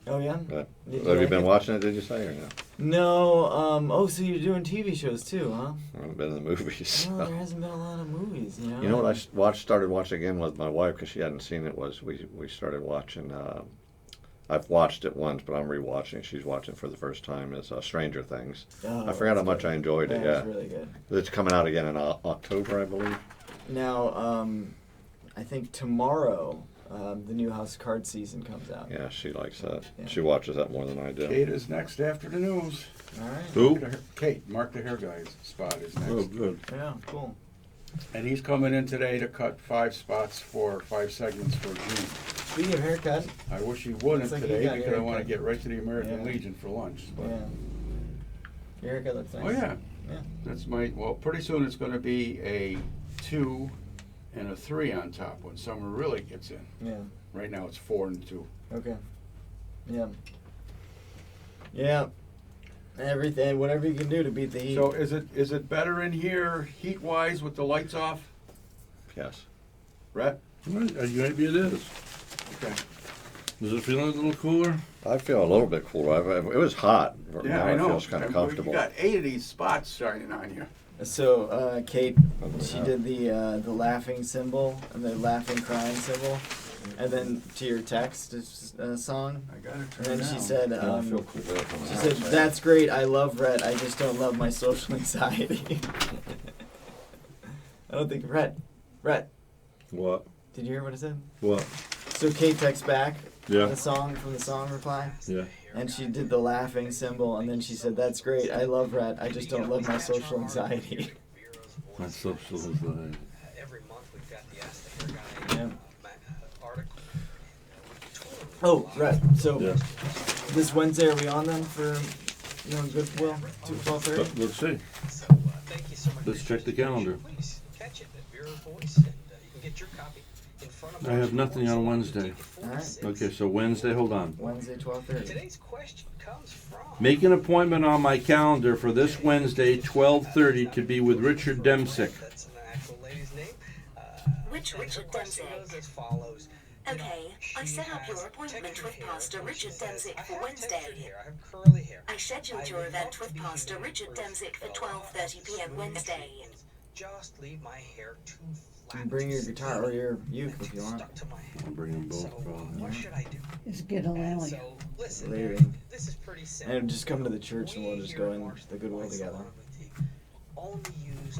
Oh yeah. Have you like been it? watching it? Did you say or no? No. Oh, so you're doing TV shows too, huh? I haven't been in the movies. Well, there hasn't been a lot of movies, you know. You know what I started watching again with my wife because she hadn't seen it was we started watching. I've watched it once, but I'm rewatching. She's watching for the first time. Is Stranger Things. Oh, I forgot how that's much good. I enjoyed it. That was Yeah, really good. it's coming out again in October, I believe. Now, I think tomorrow, the new House of Cards season comes out. Yeah, she likes that. Yeah. She watches that more than I do. Kate is next after the news. All right. Who? Kate, Mark the Hair Guy's spot is next. Oh, good. Yeah, cool. And he's coming in today to cut 5 spots for 5 segments for June. Speaking of haircut, I wish he wouldn't Looks like today he got a because I want to haircut. get right to the American Yeah. Legion for lunch. But, yeah, your haircut looks nice. Oh, yeah. Yeah. That's well, pretty soon it's going to be a 2 and a 3 on top when summer really gets in. Yeah. Right now it's 4 and 2. Okay. Yeah. Yeah. Everything, whatever you can do to beat the heat. So is it better in here heat-wise with the lights off? Yes. Rhett? Maybe it is. Okay. Is it feeling a little cooler? I feel a little bit cooler. It was hot. Yeah, Now I know. It feels kind of And comfortable. You got 8 of these spots shining on you. So, Kate, she Yeah. did the laughing symbol and the laughing crying symbol, and then to your text song. I got it. And then she now. said, I don't feel cool. she said, "That's great. I love Rhett. I just don't love my social anxiety." I don't think Rhett. What? Did you hear what I said? What? So Kate texts back Yeah. the song from the song reply, Yeah. and she did the laughing symbol, and then she said, "That's great. I love Rhett. I just don't love my social anxiety." My social anxiety. Every month we've got the Ask the Hair Guy Yeah. article. Oh, Rhett. So Yeah. this Wednesday, are we on then for Goodwill to 12:30? Let's see. So thank you so much. Let's check the calendar. Please catch it at Vera Voice and in front of I have nothing on Wednesday. All right. Okay, so Wednesday, hold on. Wednesday, 12:30. Today's question comes from. Make an appointment on my calendar for this Wednesday, 12:30, to be with Richard Demsick. That's an actual lady's name. Which And her Richard question Demsick? goes as follows. You know, Okay, I she set up your has appointment textured with hair, Pastor and she Richard says, Demsick "I for have Wednesday. textured hair, I have curly hair. I scheduled I your would event love to with be Pastor here Richard for Demsick for the 12:30 p.m. smooth Wednesday. treatment. Just leave my hair too You flat. can bring your too guitar or skinny, your uke if too you want. stuck to my head. I'll bring them both, So, probably. what should I do? Just get a And lily. so, listen, Leaving. Eric, this is pretty simple. And just come to the church and we'll We just here go at in Marshall the Goodwill Supply together. Salon and Boutique only use